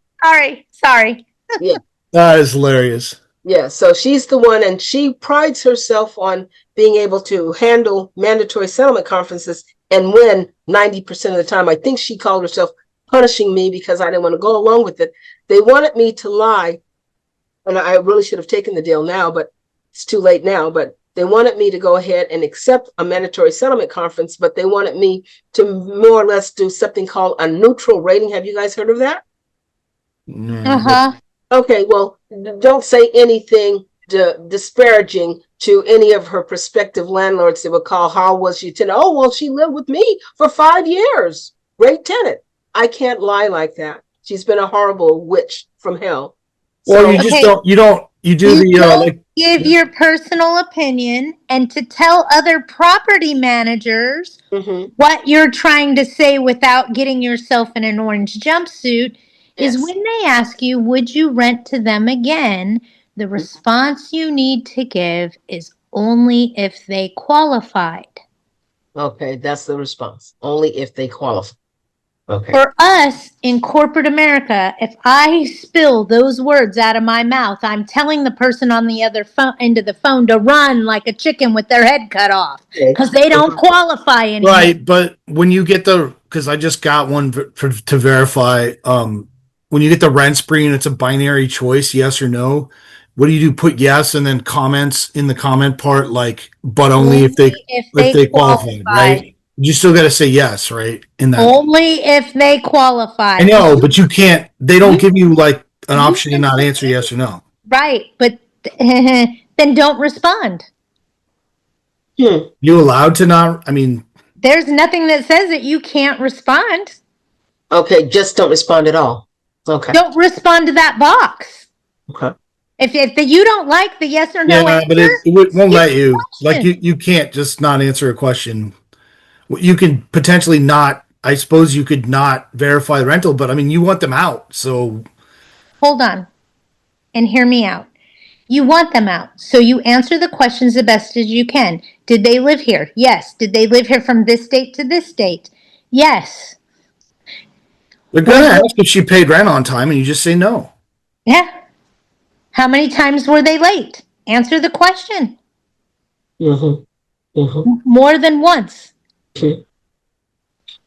Sorry. Yeah. That is hilarious. Yeah. So she's the one, and she prides herself on being able to handle mandatory settlement conferences and win 90% of the time. I think she called herself punishing me because I didn't want to go along with it. They wanted me to lie, and I really should have taken the deal now, but it's too late now. But they wanted me to go ahead and accept a mandatory settlement conference, but they wanted me to more or less do something called a neutral rating. Have you guys heard of that? Okay, well, don't say anything disparaging to any of her prospective landlords. They would call, how was she tenant? Oh, well, she lived with me for 5 years. Great tenant. I can't lie like that. She's been a horrible witch from hell. Well, you don't give your personal opinion, and to tell other property managers what you're trying to say without getting yourself in an orange jumpsuit is when they ask you, would you rent to them again? The response you need to give is only if they qualified. Okay, that's the response. Only if they qualify. Okay. For us in corporate America, if I spill those words out of my mouth, I'm telling the person on the other end of the phone to run like a chicken with their head cut off because they don't qualify anymore. Right, but when you get because I just got one to verify, when you get the rent spree and it's a binary choice, yes or no, what do you do? Put yes and then comments in the comment part, like, but only if they qualify, right? You still got to say yes, right? In that, only if they qualify. I know, but you can't. They don't give you like an option to not answer yes or no. Right, but then don't respond. You allowed to not? I mean, there's nothing that says that you can't respond. Okay, just don't respond at all. Okay. Don't respond to that box. Okay. If you don't like the yes or no answer, but it won't let you. Like you can't just not answer a question. You can potentially not. I suppose you could not verify the rental, but I mean, you want them out. So hold on, and hear me out. You want them out, so you answer the questions the best as you can. Did they live here? Yes. Did they live here from this date to this date? Yes. They're going to ask if she paid rent on time, and you just say no. Yeah. How many times were they late? Answer the question. More than once.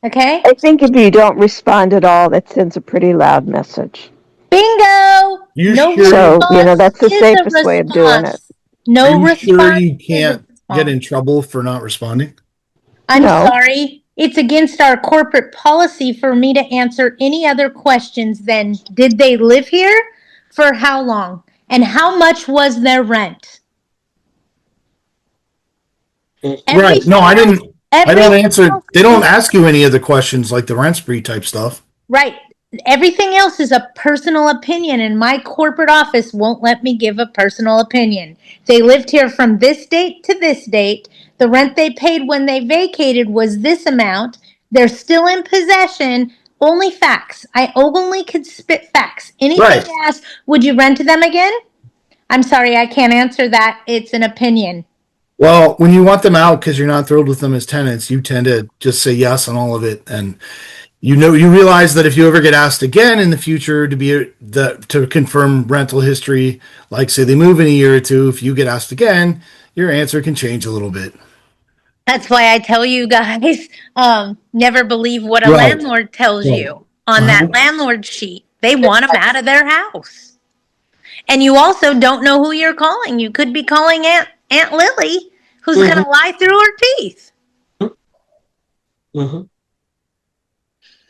Okay? I think if you don't respond at all, that sends a pretty loud message. Bingo! You No sure? So, response that's the is a safest way of doing it. response. Are No you sure response you is a can't get response. in trouble for not responding? I'm No. sorry. It's against our corporate policy for me to answer any other questions than did they live here? For how long? And how much was their rent? Right. No, Everything I else, didn't. I don't everything answer. else They don't is ask you any of the questions like the rent spree type stuff. right. Everything else is a personal opinion, and my corporate office won't let me give a personal opinion. They lived here from this date to this date. The rent they paid when they vacated was this amount. They're still in possession. Only facts. I only could spit facts. Anything Right. asked, would you rent to them again? I'm sorry, I can't answer that. It's an opinion. Well, when you want them out because you're not thrilled with them as tenants, you tend to just say yes on all of it, and you realize that if you ever get asked again in the future to confirm rental history, like say they move in a year or two, if you get asked again, your answer can change a little bit. That's why I tell you guys, never believe what a Right. landlord tells Right. you on that Uh-huh. landlord sheet. They want them out of their house. And you also don't know who you're calling. You could be calling Aunt Lily, who's going to lie through her teeth. Mm-hmm.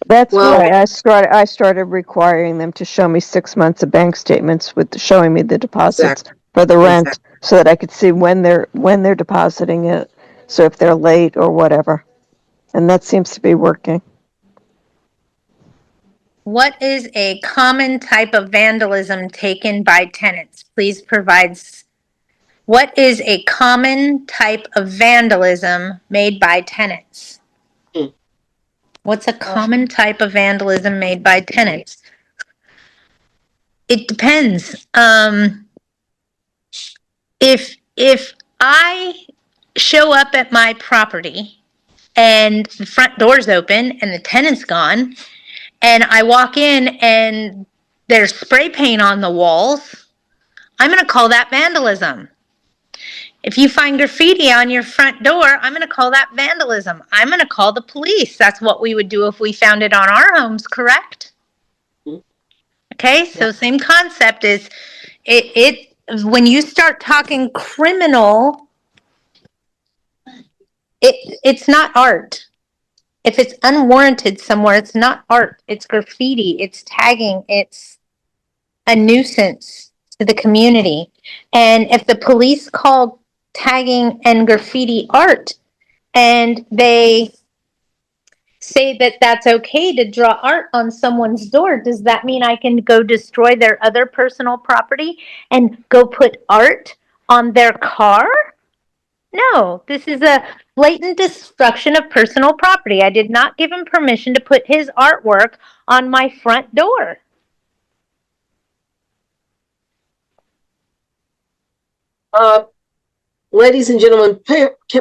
That's Well, why I started requiring them to show me 6 months of bank statements with showing me the deposits for the rent, so that I could see when they're depositing it. So if they're late or whatever, and that seems to be working. What is a common type of vandalism taken by tenants? Please provide. What is a common type of vandalism made by tenants? What's a common type of vandalism made by tenants? It depends. If I show up at my property and the front door's open and the tenant's gone, and I walk in and there's spray paint on the walls, I'm going to call that vandalism. If you find graffiti on your front door, I'm going to call that vandalism. I'm going to call the police. That's what we would do if we found it on our homes, correct? Okay, so same concept is it when you start talking criminal, it's not art. If it's unwarranted somewhere, it's not art. It's graffiti, it's tagging, it's a nuisance to the community. And if the police call tagging and graffiti art and they say that that's okay to draw art on someone's door, does that mean I can go destroy their other personal property and go put art on their car? No, this is a blatant destruction of personal property. I did not give him permission to put his artwork on my front door. Ladies and gentlemen,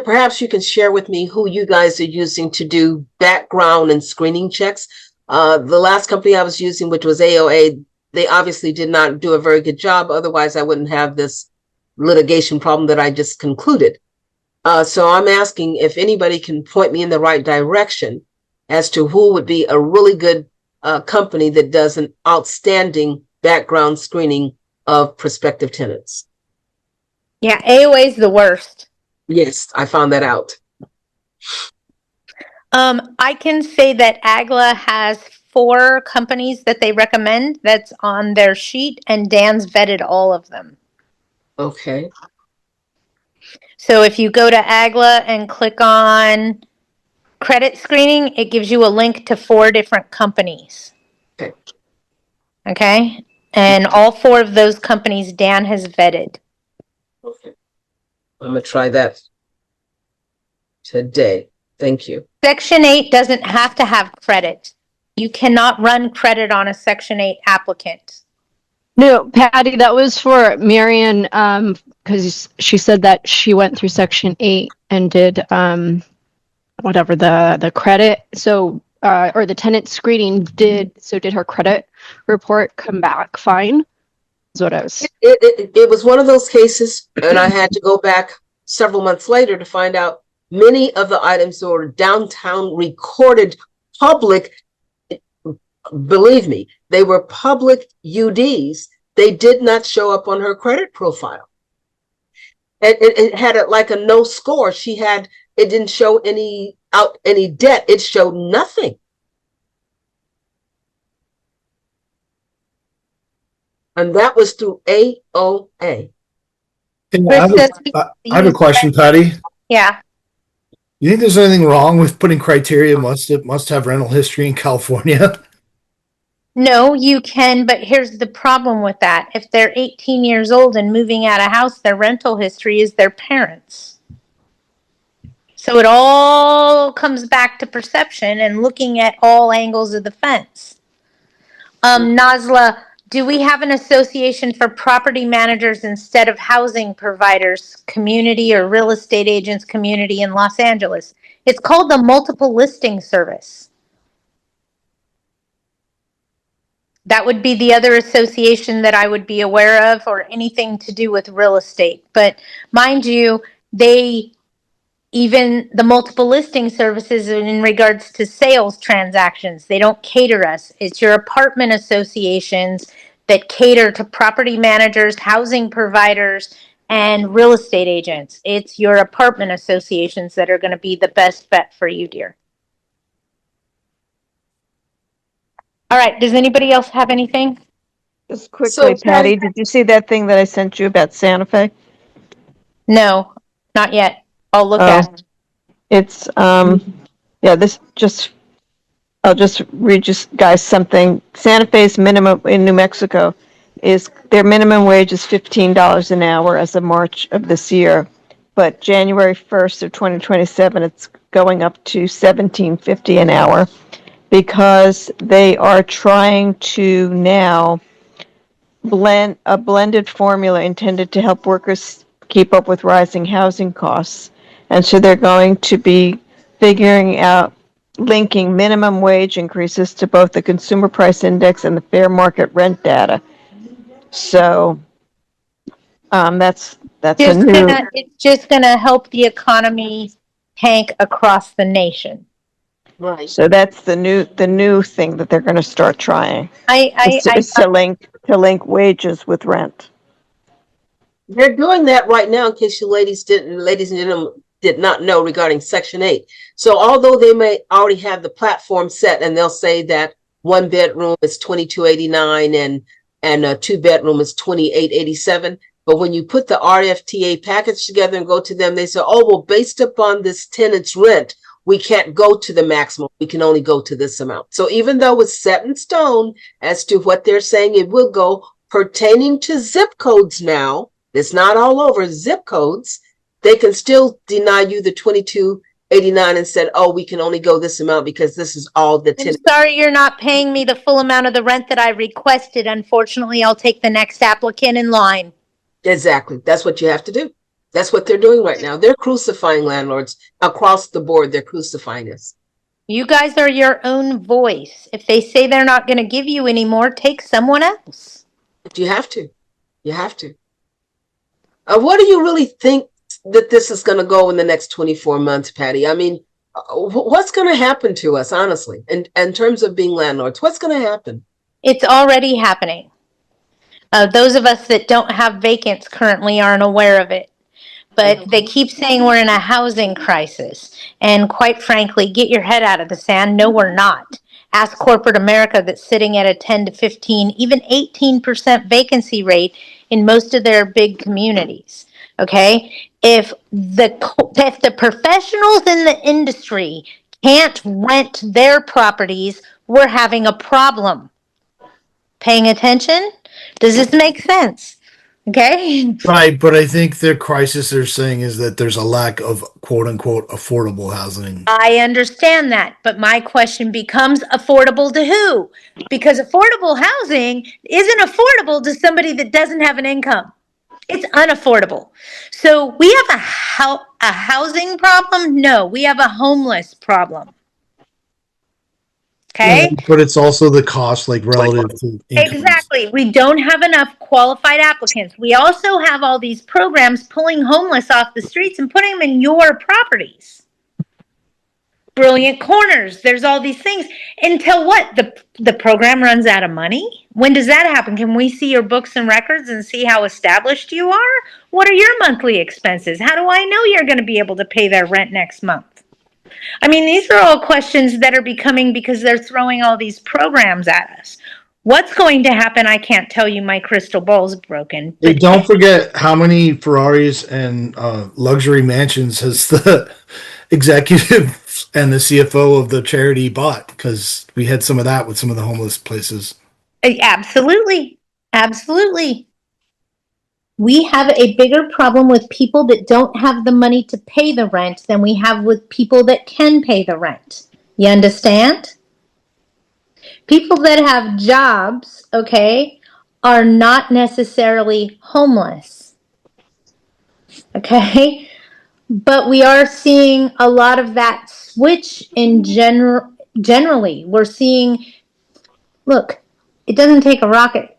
perhaps you can share with me who you guys are using to do background and screening checks. The last company I was using, which was AOA, they obviously did not do a very good job. Otherwise, I wouldn't have this litigation problem that I just concluded. So I'm asking if anybody can point me in the right direction as to who would be a really good company that does an outstanding background screening of prospective tenants. Yeah, AOA is the worst. Yes, I found that out. I can say that AGLA has 4 companies that they recommend that's on their sheet, and Dan's vetted all of them. Okay. So if you go to AGLA and click on credit screening, it gives you a link to 4 different companies. Okay. Okay? And all 4 of those companies Dan has vetted. Okay. I'm going to try that today. Thank you. Section 8 doesn't have to have credit. You cannot run credit on a Section 8 applicant. No, Patty, that was for Marion, because she said that she went through Section 8 and did whatever the credit. So or the tenant screening did her credit report come back fine? Is what I was. It was one of those cases, and I had to go back several months later to find out many of the items that were downtown recorded public, believe me, they were public UDs. They did not show up on her credit profile. It had like a no score. It didn't show any debt. It showed nothing. And that was through AOA. I have a question, Patty. Yeah. You think there's anything wrong with putting criteria must have rental history in California? No, you can, but here's the problem with that. If they're 18 years old and moving out of house, their rental history is their parents. So it all comes back to perception and looking at all angles of the fence. Nazla, do we have an association for property managers instead of housing providers, community or real estate agents community in Los Angeles? It's called the Multiple Listing Service. That would be the other association that I would be aware of, or anything to do with real estate. But mind you, even the multiple listing services in regards to sales transactions, they don't cater us. It's your apartment associations that cater to property managers, housing providers, and real estate agents. It's your apartment associations that are going to be the best bet for you, dear. All right. Does anybody else have anything? Just quickly, Patty, did you see that thing that I sent you about Santa Fe? No, not yet. I'll look at it. It's, I'll just read you guys something. Santa Fe's minimum in New Mexico their minimum wage is $15 an hour as of March of this year. But January 1st of 2027, it's going up to $17.50 an hour because they are trying to now blend a blended formula intended to help workers keep up with rising housing costs. And so they're going to be figuring out linking minimum wage increases to both the consumer price index and the fair market rent data. So that's it's just gonna help the economy tank across the nation. Right. So that's the new thing that they're going to start trying. I to link wages with rent. They're doing that right now, in case you ladies and gentlemen did not know, regarding Section 8. So although they may already have the platform set, and they'll say that one bedroom is $22.89 and a two bedroom is $28.87, but when you put the RFTA package together and go to them, they say, oh, well, based upon this tenant's rent, we can't go to the maximum. We can only go to this amount. So even though it's set in stone as to what they're saying it will go, pertaining to zip codes now, it's not all over zip codes, they can still deny you the $22.89 and said, oh, we can only go this amount because this is all the tenant. I'm sorry you're not paying me the full amount of the rent that I requested. Unfortunately, I'll take the next applicant in line. Exactly. That's what you have to do. That's what they're doing right now. They're crucifying landlords across the board. They're crucifying us. You guys are your own voice. If they say they're not going to give you any more, take someone else. You have to. You have to. What do you really think that this is going to go in the next 24 months, Patty? I mean, what's going to happen to us, honestly, in terms of being landlords? What's going to happen? It's already happening. Those of us that don't have vacants currently aren't aware of it. But they keep saying we're in a housing crisis. And quite frankly, get your head out of the sand. No, we're not. Ask corporate America that's sitting at a 10 to 15, even 18% vacancy rate in most of their big communities. Okay? If the professionals in the industry can't rent their properties, we're having a problem. Paying attention? Does this make sense? Okay. Right, but I think the crisis they're saying is that there's a lack of quote unquote affordable housing. I understand that, but my question becomes affordable to who? Because affordable housing isn't affordable to somebody that doesn't have an income. It's unaffordable. So we have a housing problem? No, we have a homeless problem. Okay? Yeah, but it's also the cost, like relative to income. Exactly. We don't have enough qualified applicants. We also have all these programs pulling homeless off the streets and putting them in your properties. brilliant corners. There's all these things until what? The program runs out of money? When does that happen? Can we see your books and records and see how established you are? What are your monthly expenses? How do I know you're going to be able to pay their rent next month? I mean, these are all questions that are becoming because they're throwing all these programs at us. What's going to happen? I can't tell you. My crystal ball's broken. Hey, But don't forget how many Ferraris and luxury mansions has the executive and the CFO of the charity bought, because we had some of that with some of the homeless places. absolutely. Absolutely. We have a bigger problem with people that don't have the money to pay the rent than we have with people that can pay the rent. You understand? People that have jobs, okay, are not necessarily homeless. Okay? But we are seeing a lot of that switch in generally. We're seeing, look, it doesn't take a rocket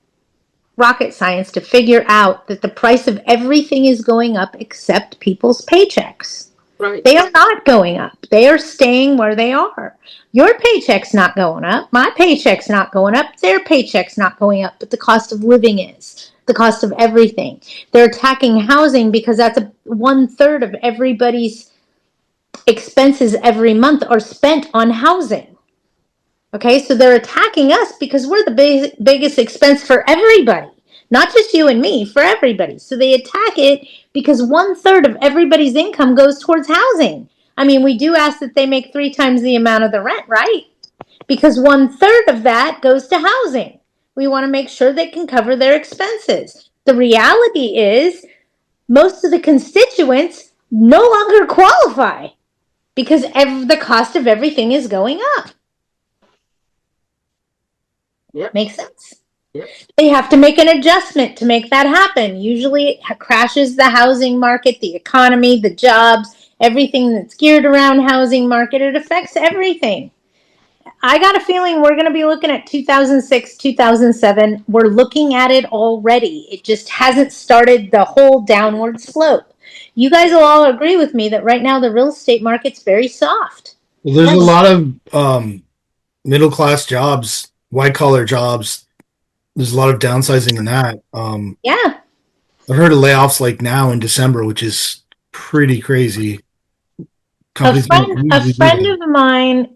science to figure out that the price of everything is going up except people's paychecks. Right. They are not going up. They are staying where they are. Your paycheck's not going up. My paycheck's not going up. Their paycheck's not going up. But the cost of living is. The cost of everything. They're attacking housing because that's 1/3 of everybody's expenses every month are spent on housing. Okay, so they're attacking us because we're the biggest expense for everybody. Not just you and me, for everybody. So they attack it because 1/3 of everybody's income goes towards housing. I mean, we do ask that they make 3 times the amount of the rent, right? Because 1/3 of that goes to housing. We want to make sure they can cover their expenses. The reality is most of the constituents no longer qualify because the cost of everything is going up. Yep. Makes sense? Yep. They have to make an adjustment to make that happen. Usually it crashes the housing market, the economy, the jobs, everything that's geared around housing market. It affects everything. I got a feeling we're going to be looking at 2006, 2007. We're looking at it already. It just hasn't started the whole downward slope. You guys will all agree with me that right now the real estate market's very soft. Well, there's a lot of middle class jobs, white collar jobs. There's a lot of downsizing in that. Yeah. I've heard of layoffs like now in December, which is pretty crazy. A friend of mine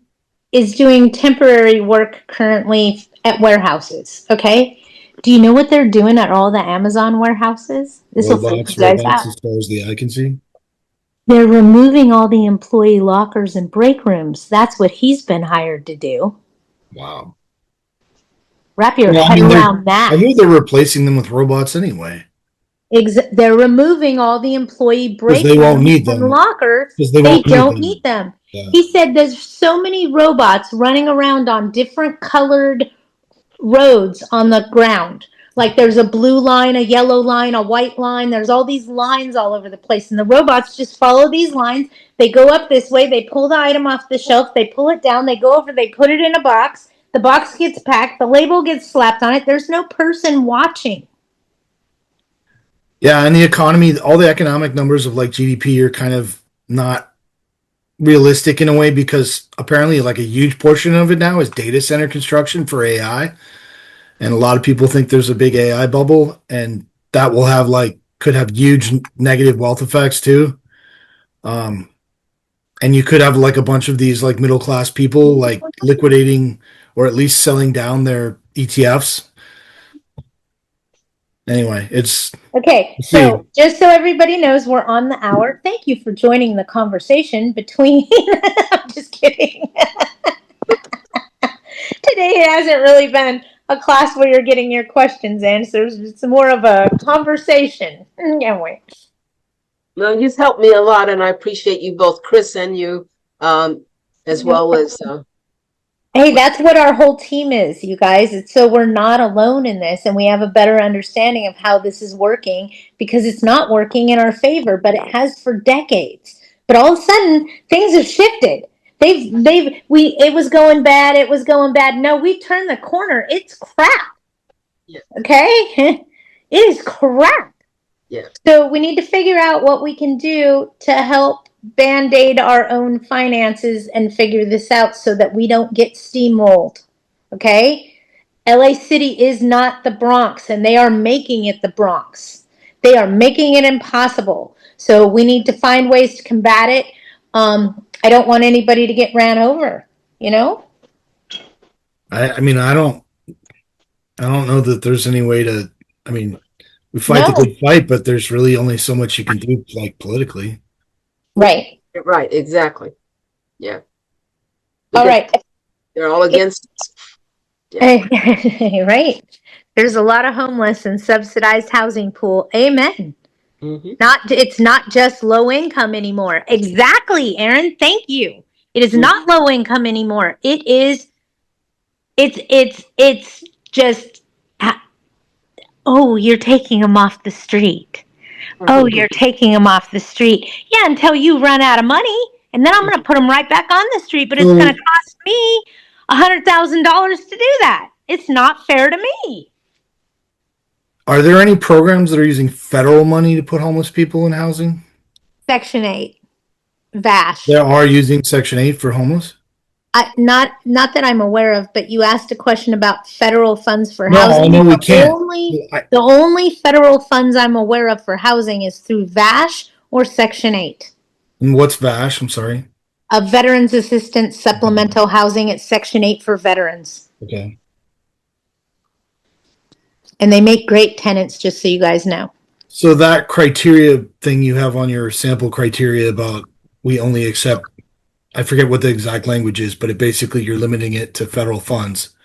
is doing temporary work currently at warehouses. Okay. Do you know what they're doing at all the Amazon warehouses? This will freak you guys out. As far as the eye can see. They're removing all the employee lockers and break rooms. That's what he's been hired to do. Wow. Wrap your head around that. I hear they're replacing them with robots anyway. They're removing all the employee break they won't rooms need and them. lockers. They don't need them. Yeah. He said there's so many robots running around on different colored roads on the ground. Like there's a blue line, a yellow line, a white line. There's all these lines all over the place. And the robots just follow these lines. They go up this way. They pull the item off the shelf. They pull it down. They go over. They put it in a box. The box gets packed. The label gets slapped on it. There's no person watching. Yeah, and the economy, all the economic numbers of like GDP are kind of not realistic in a way, because apparently like a huge portion of it now is data center construction for AI. And a lot of people think there's a big AI bubble, and that will have could have huge negative wealth effects too. And you could have like a bunch of these like middle class people like liquidating or at least selling down their ETFs. Anyway, it's okay. So just so everybody knows, we're on the hour. Thank you for joining the conversation between. I'm just kidding. Today hasn't really been a class where you're getting your questions answered. It's more of a conversation. Can't wait. No, you've helped me a lot, and I appreciate you both, Chris and you, as well as. Hey, that's what our whole team is, you guys. It's so we're not alone in this, and we have a better understanding of how this is working, because it's not working in our favor, but it has for decades. But all of a sudden, things have shifted. It was going bad. It was going bad. No, we turned the corner. It's crap. Yeah. Okay, it is crap. Yeah. So we need to figure out what we can do to help Band-Aid our own finances and figure this out so that we don't get steamrolled. Okay? LA City is not the Bronx, and they are making it the Bronx. They are making it impossible. So we need to find ways to combat it. I don't want anybody to get ran over, you know? I mean, I don't know that there's any way to, I mean, we fight the No. good fight, but there's really only so much you can do, like politically. Right. Right. Exactly. Yeah. All Because right. they're all against us. Right. There's a lot of homeless and subsidized housing pool. Amen. It's not just low income anymore. Exactly, Aaron. Thank you. It is not low income anymore. It's just, oh, you're taking them off the street. Oh, you're taking them off the street. Yeah, until you run out of money, and then I'm going to put them right back on the street, but it's going to cost me $100,000 to do that. It's not fair to me. Are there any programs that are using federal money to put homeless people in housing? Section 8. VASH. There are using Section 8 for homeless? Not that I'm aware of, but you asked a question about federal funds for No, housing. I know we can't. The only federal funds I'm aware of for housing is through VASH or Section 8. And what's VASH? I'm sorry. A Veterans Assistance Supplemental Housing. It's Section 8 for veterans. Okay. And they make great tenants, just so you guys know. So that criteria thing you have on your sample criteria about we only accept, I forget what the exact language is, but it basically you're limiting it to federal funds,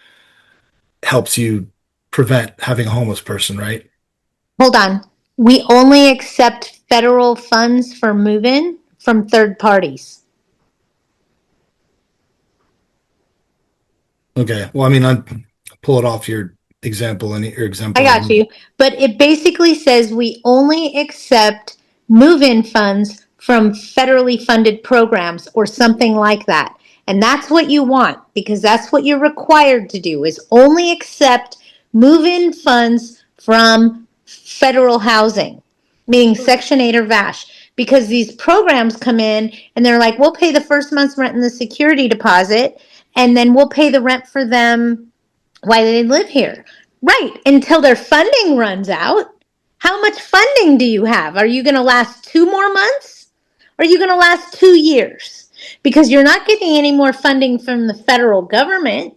helps you prevent having a homeless person, right? Hold on. We only accept federal funds for move-in from third parties. Okay. Well, I mean, I pull it off your example and your example. I got you. But it basically says we only accept move-in funds from federally funded programs or something like that. And that's what you want, because that's what you're required to do, is only accept move-in funds from federal housing, meaning Section 8 or VASH. Because these programs come in and they're like, we'll pay the first month's rent and the security deposit, and then we'll pay the rent for them while they live here. Right, until their funding runs out. How much funding do you have? Are you going to last 2 more months? Or are you going to last 2 years? Because you're not getting any more funding from the federal government,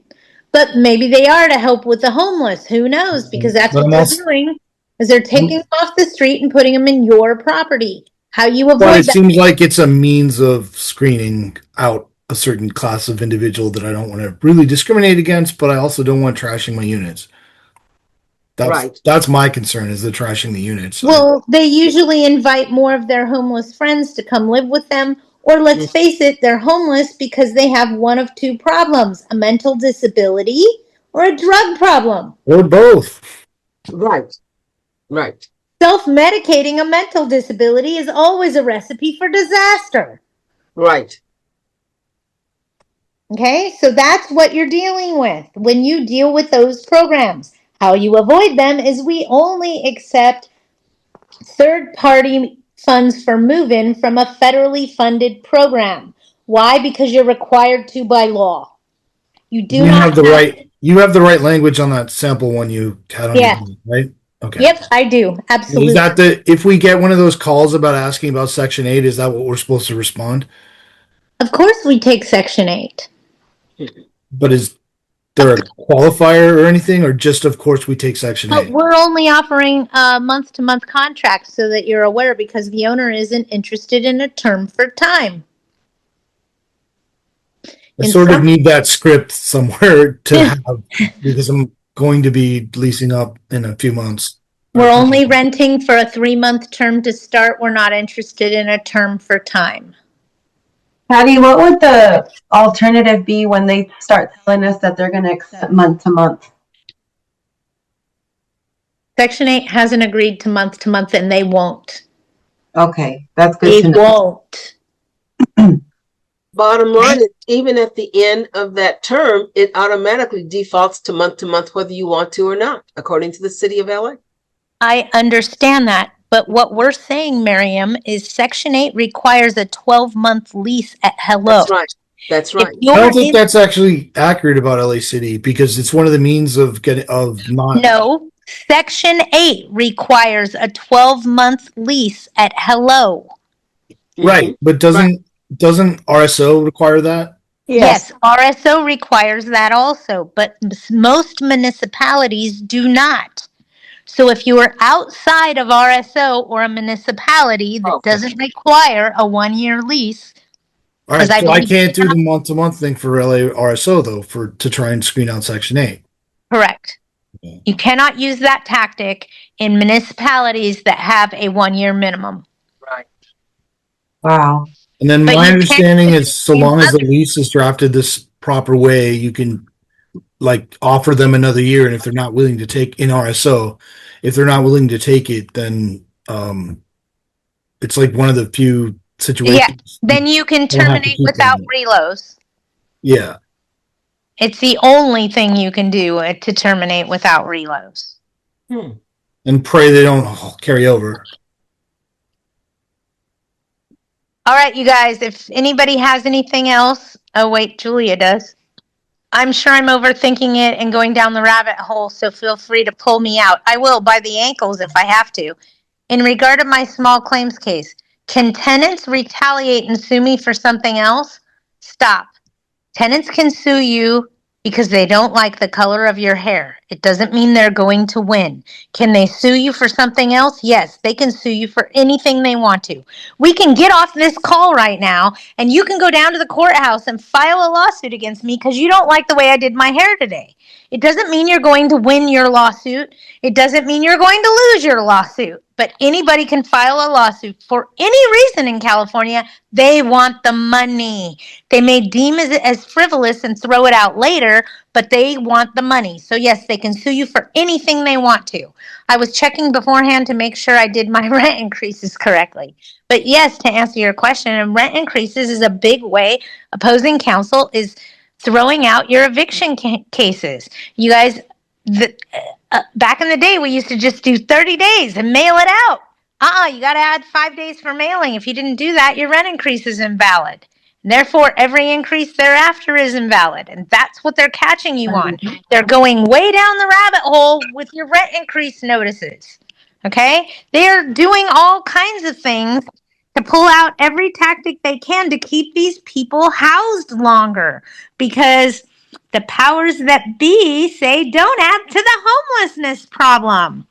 but maybe they are to help with the homeless. Who knows? Because that's what they're doing, is they're taking them off the street and putting them in your property. How you avoid But it that? seems like it's a means of screening out a certain class of individual that I don't want to really discriminate against, but I also don't want trashing my units. That's my concern, is the trashing the units. Well, they usually invite more of their homeless friends to come live with them, or let's face it, they're homeless because they have one of 2 problems: a mental disability or a drug problem. Or both. Right. Self-medicating a mental disability is always a recipe for disaster. Right. Okay, so that's what you're dealing with when you deal with those programs. How you avoid them is we only accept third-party funds for move-in from a federally funded program. Why? Because you're required to by law. You do not have the right. You have the right language on that sample one you had on Yeah. your, right? Okay. Yep, I do. Absolutely. Is that if we get one of those calls about asking about Section 8, is that what we're supposed to respond? Of course we take Section 8. But is there a qualifier or anything, or just of course we take Section 8? But we're only offering a month-to-month contract so that you're aware, because the owner isn't interested in a term for time. I sort of need that script somewhere to have, because I'm going to be leasing up in a few months. We're only renting for a 3-month term to start. We're not interested in a term for time. Patty, what would the alternative be when they start telling us that they're going to accept month to month? Section 8 hasn't agreed to month, and they won't. Okay, that's good They to know. won't. Bottom line is, even at the end of that term, it automatically defaults to month, whether you want to or not, according to the city of LA. I understand that, But what we're saying, Miriam, is Section 8 requires a 12-month lease at hello. That's right. That's right. I don't think that's actually accurate about LA City because it's one of the means of not. No, Section 8 requires a 12-month lease at hello. Right, but doesn't RSO require that? Yes, RSO requires that also, but most municipalities do not. So if you are outside of RSO or a municipality that doesn't require a 1-year lease, All right, so I can't do the month-to-month thing for LA RSO though, to try and screen out Section 8. Correct. Okay. You cannot use that tactic in municipalities that have a 1-year minimum. Right. Wow. And then But my you understanding can't is so long as the lease is drafted this proper way, you can like offer them another year, and if they're not willing to take in RSO, if they're not willing to take it, then it's like one of the few situations. Yeah, then you can don't have to terminate keep without them. reloads. Yeah. It's the only thing you can do to terminate without reloads. And pray they don't carry over. All right, you guys, if anybody has anything else, oh wait, Julia does. I'm sure I'm overthinking it and going down the rabbit hole, so feel free to pull me out. I will by the ankles if I have to. In regard to my small claims case, can tenants retaliate and sue me for something else? Stop. Tenants can sue you because they don't like the color of your hair. It doesn't mean they're going to win. Can they sue you for something else? Yes, they can sue you for anything they want to. We can get off this call right now and you can go down to the courthouse and file a lawsuit against me because you don't like the way I did my hair today. It doesn't mean you're going to win your lawsuit. It doesn't mean you're going to lose your lawsuit. But anybody can file a lawsuit for any reason in California. They want the money. They may deem it as frivolous and throw it out later, but they want the money. So yes, they can sue you for anything they want to. I was checking beforehand to make sure I did my rent increases correctly. But yes, to answer your question, and rent increases is a big way opposing counsel is throwing out your eviction cases. You guys, back in the day, we used to just do 30 days and mail it out. You got to add 5 days for mailing. If you didn't do that, your rent increase is invalid. Therefore, every increase thereafter is invalid. And that's what they're catching you on. They're going way down the rabbit hole with your rent increase notices. Okay? They're doing all kinds of things to pull out every tactic they can to keep these people housed longer because the powers that be say don't add to the homelessness problem.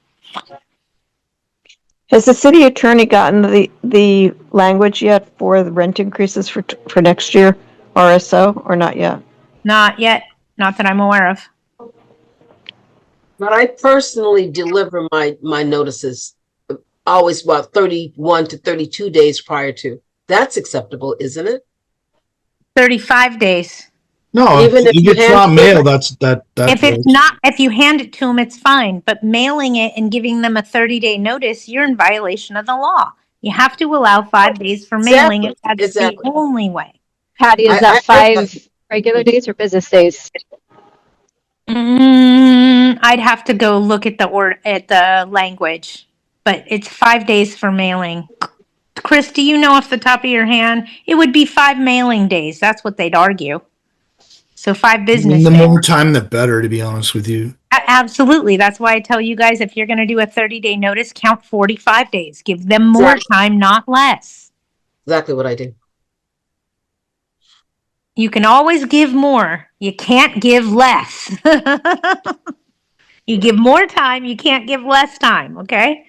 Has the city attorney gotten the language yet for the rent increases for next year, RSO, or not yet? Not yet. Not that I'm aware of. But I personally deliver my notices always about 31 to 32 days prior to. That's acceptable, isn't it? 35 days. No, Even if it's not mail, that's if it's not, if you hand it to them, it's fine. But mailing it and giving them a 30-day notice, you're in violation of the law. You have to allow 5 days for mailing. If that's the only way. Patty, is that 5 regular days or business days? I'd have to go look at the language, but it's 5 days for mailing. Chris, do you know off the top of your hand? It would be 5 mailing days. That's what they'd argue. So 5 business days. The more days. time, the better, to be honest with you. Absolutely. That's why I tell you guys, if you're going to do a 30-day notice, count 45 days. Give them more time, not less. Exactly what I do. You can always give more. You can't give less. You give more time, you can't give less time, okay?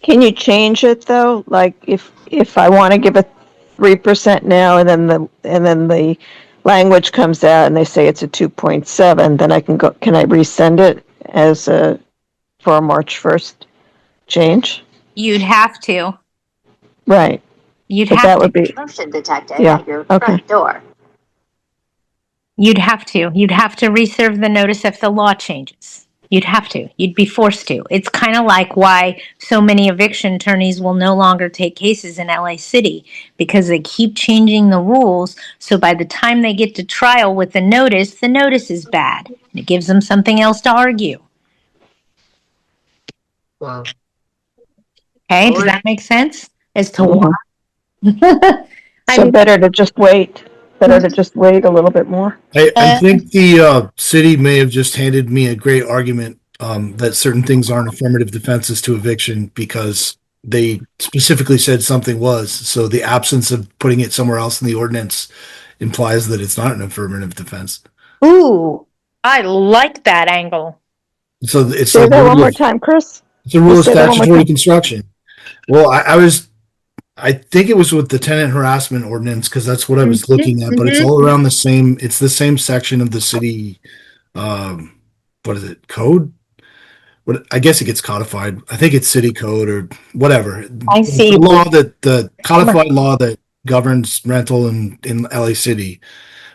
Can you change it though? Like if I want to give a 3% now and then the language comes out and they say it's a 2.7, then can I resend it as for a March 1st change? You'd have to. Right. That would be motion detected at your front door. You'd have to reserve the notice if the law changes. You'd have to. You'd be forced to. It's kind of like why so many eviction attorneys will no longer take cases in LA City because they keep changing the rules. So by the time they get to trial with the notice is bad. And it gives them something else to argue. Wow. Okay, does Alright. that make sense? As to Mhm. why? I So mean, better to just wait, better to just wait a little bit more. I think the city may have just handed me a great argument that certain things aren't affirmative defenses to eviction because they specifically said something was. So the absence of putting it somewhere else in the ordinance implies that it's not an affirmative defense. ooh, I like that angle. So it's Say the that one rule more of time, Chris. it's a rule of Say that one more statutory time. construction. Well, I think it was with the tenant harassment ordinance because that's what I was looking at, but it's all around the same. It's the same section of the city. What is it? Code? What? I guess it gets codified. I think it's city code or whatever. I It's see. the law that the codified law that governs rental in LA City.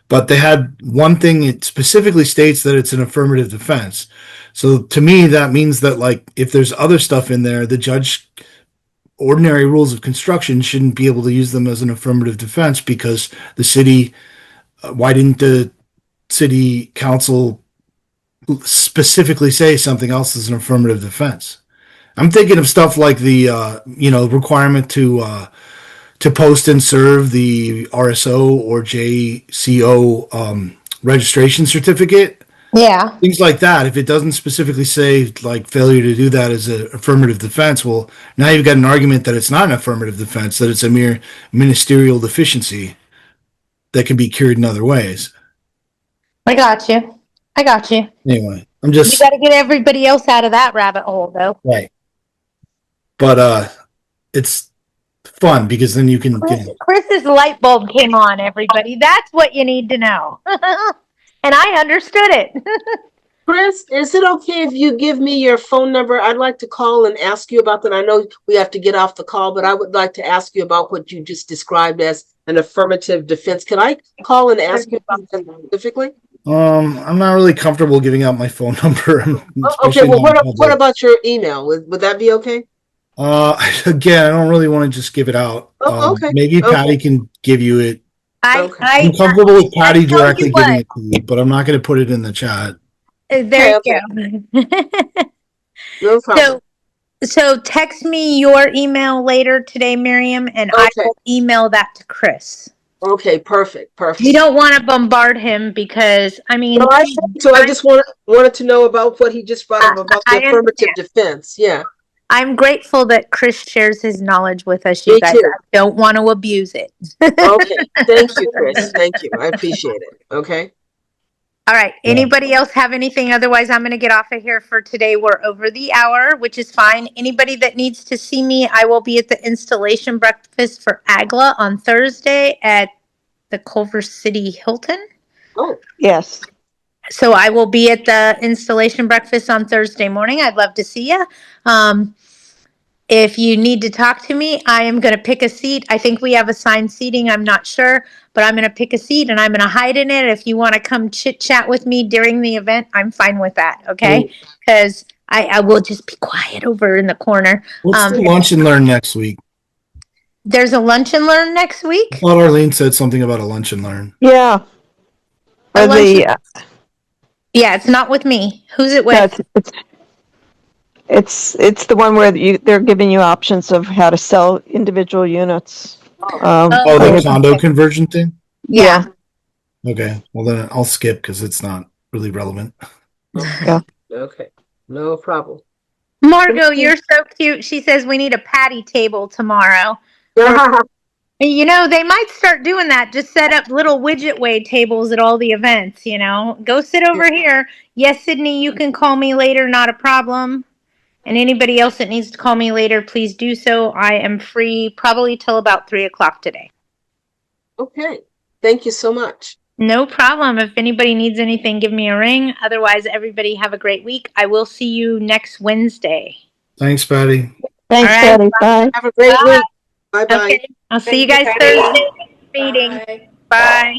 But they had one thing. It specifically states that it's an affirmative defense. So to me, that means that like if there's other stuff in there, the judge ordinary rules of construction shouldn't be able to use them as an affirmative defense because the city, why didn't the city council specifically say something else is an affirmative defense? I'm thinking of stuff like the, requirement to post and serve the RSO or JCO registration certificate. Yeah. Things like that. If it doesn't specifically say like failure to do that as an affirmative defense, well, now you've got an argument that it's not an affirmative defense, that it's a mere ministerial deficiency that can be cured in other ways. I got you. I got you. Anyway, I'm You just got to get everybody else out of that rabbit hole, though. right. But it's fun because then you can Chris's light bulb came on, everybody. That's what you need to know. And I understood it. Chris, is it okay if you give me your phone number? I'd like to call and ask you about that. I know we have to get off the call, but I would like to ask you about what you just described as an affirmative defense. Can I call and ask you about that specifically? I'm not really comfortable giving out my phone number. Okay, well, what about your email? Would that be okay? Again, I don't really want to just give it out. Okay. Maybe Patty can give you it. I'm I comfortable with Patty I tell you directly what. giving it to you, but I'm not going to put it in the chat. There Okay. you go. No problem. So text me your email later today, Miriam, and I Okay. will email that to Chris. Okay, perfect. You don't want to bombard him because, I mean, No, I just wanted to know about what he just brought up about the I affirmative understand. defense. Yeah. I'm grateful that Chris shares his knowledge with us, you Me guys. too. I don't want to abuse it. Okay. Thank you, Chris. Thank you. I appreciate it. Okay. All right. Yeah. Anybody else have anything? Otherwise, I'm going to get off of here for today. We're over the hour, which is fine. Anybody that needs to see me, I will be at the installation breakfast for AGLA on Thursday at the Culver City Hilton. Oh, Yes. So I will be at the installation breakfast on Thursday morning. I'd love to see you. If you need to talk to me, I am going to pick a seat. I think we have assigned seating. I'm not sure, but I'm going to pick a seat and I'm going to hide in it. If you want to come chit chat with me during the event, I'm fine with that. Okay. Because I will just be quiet over in the corner. What's the lunch and learn next week? There's a lunch and learn next I week. thought Arlene said something about a lunch and learn. Yeah. A Or lunch- the, Yeah, it's not with me. Who's it no, with? it's the one where they're giving you options of how to sell individual units. Oh, Oh, the condo conversion thing? Yeah. Okay. Well, then I'll skip because it's not really relevant. okay. No problem. Margot, you're so cute. She says we need a patty table tomorrow. You know, they might start doing that. Just set up little widget way tables at all the events, you know. Go sit over here. Yes, Sydney, you can call me later, not a problem. And anybody else that needs to call me later, please do so. I am free probably till about 3:00 today. Okay. Thank you so much. No problem. If anybody needs anything, give me a ring. Otherwise, everybody have a great week. I will see you next Wednesday. Thanks, Patty. Thanks, All right. Patty. Bye. Have a great week. Bye-bye. Okay. I'll see you guys Thursday meeting. Bye.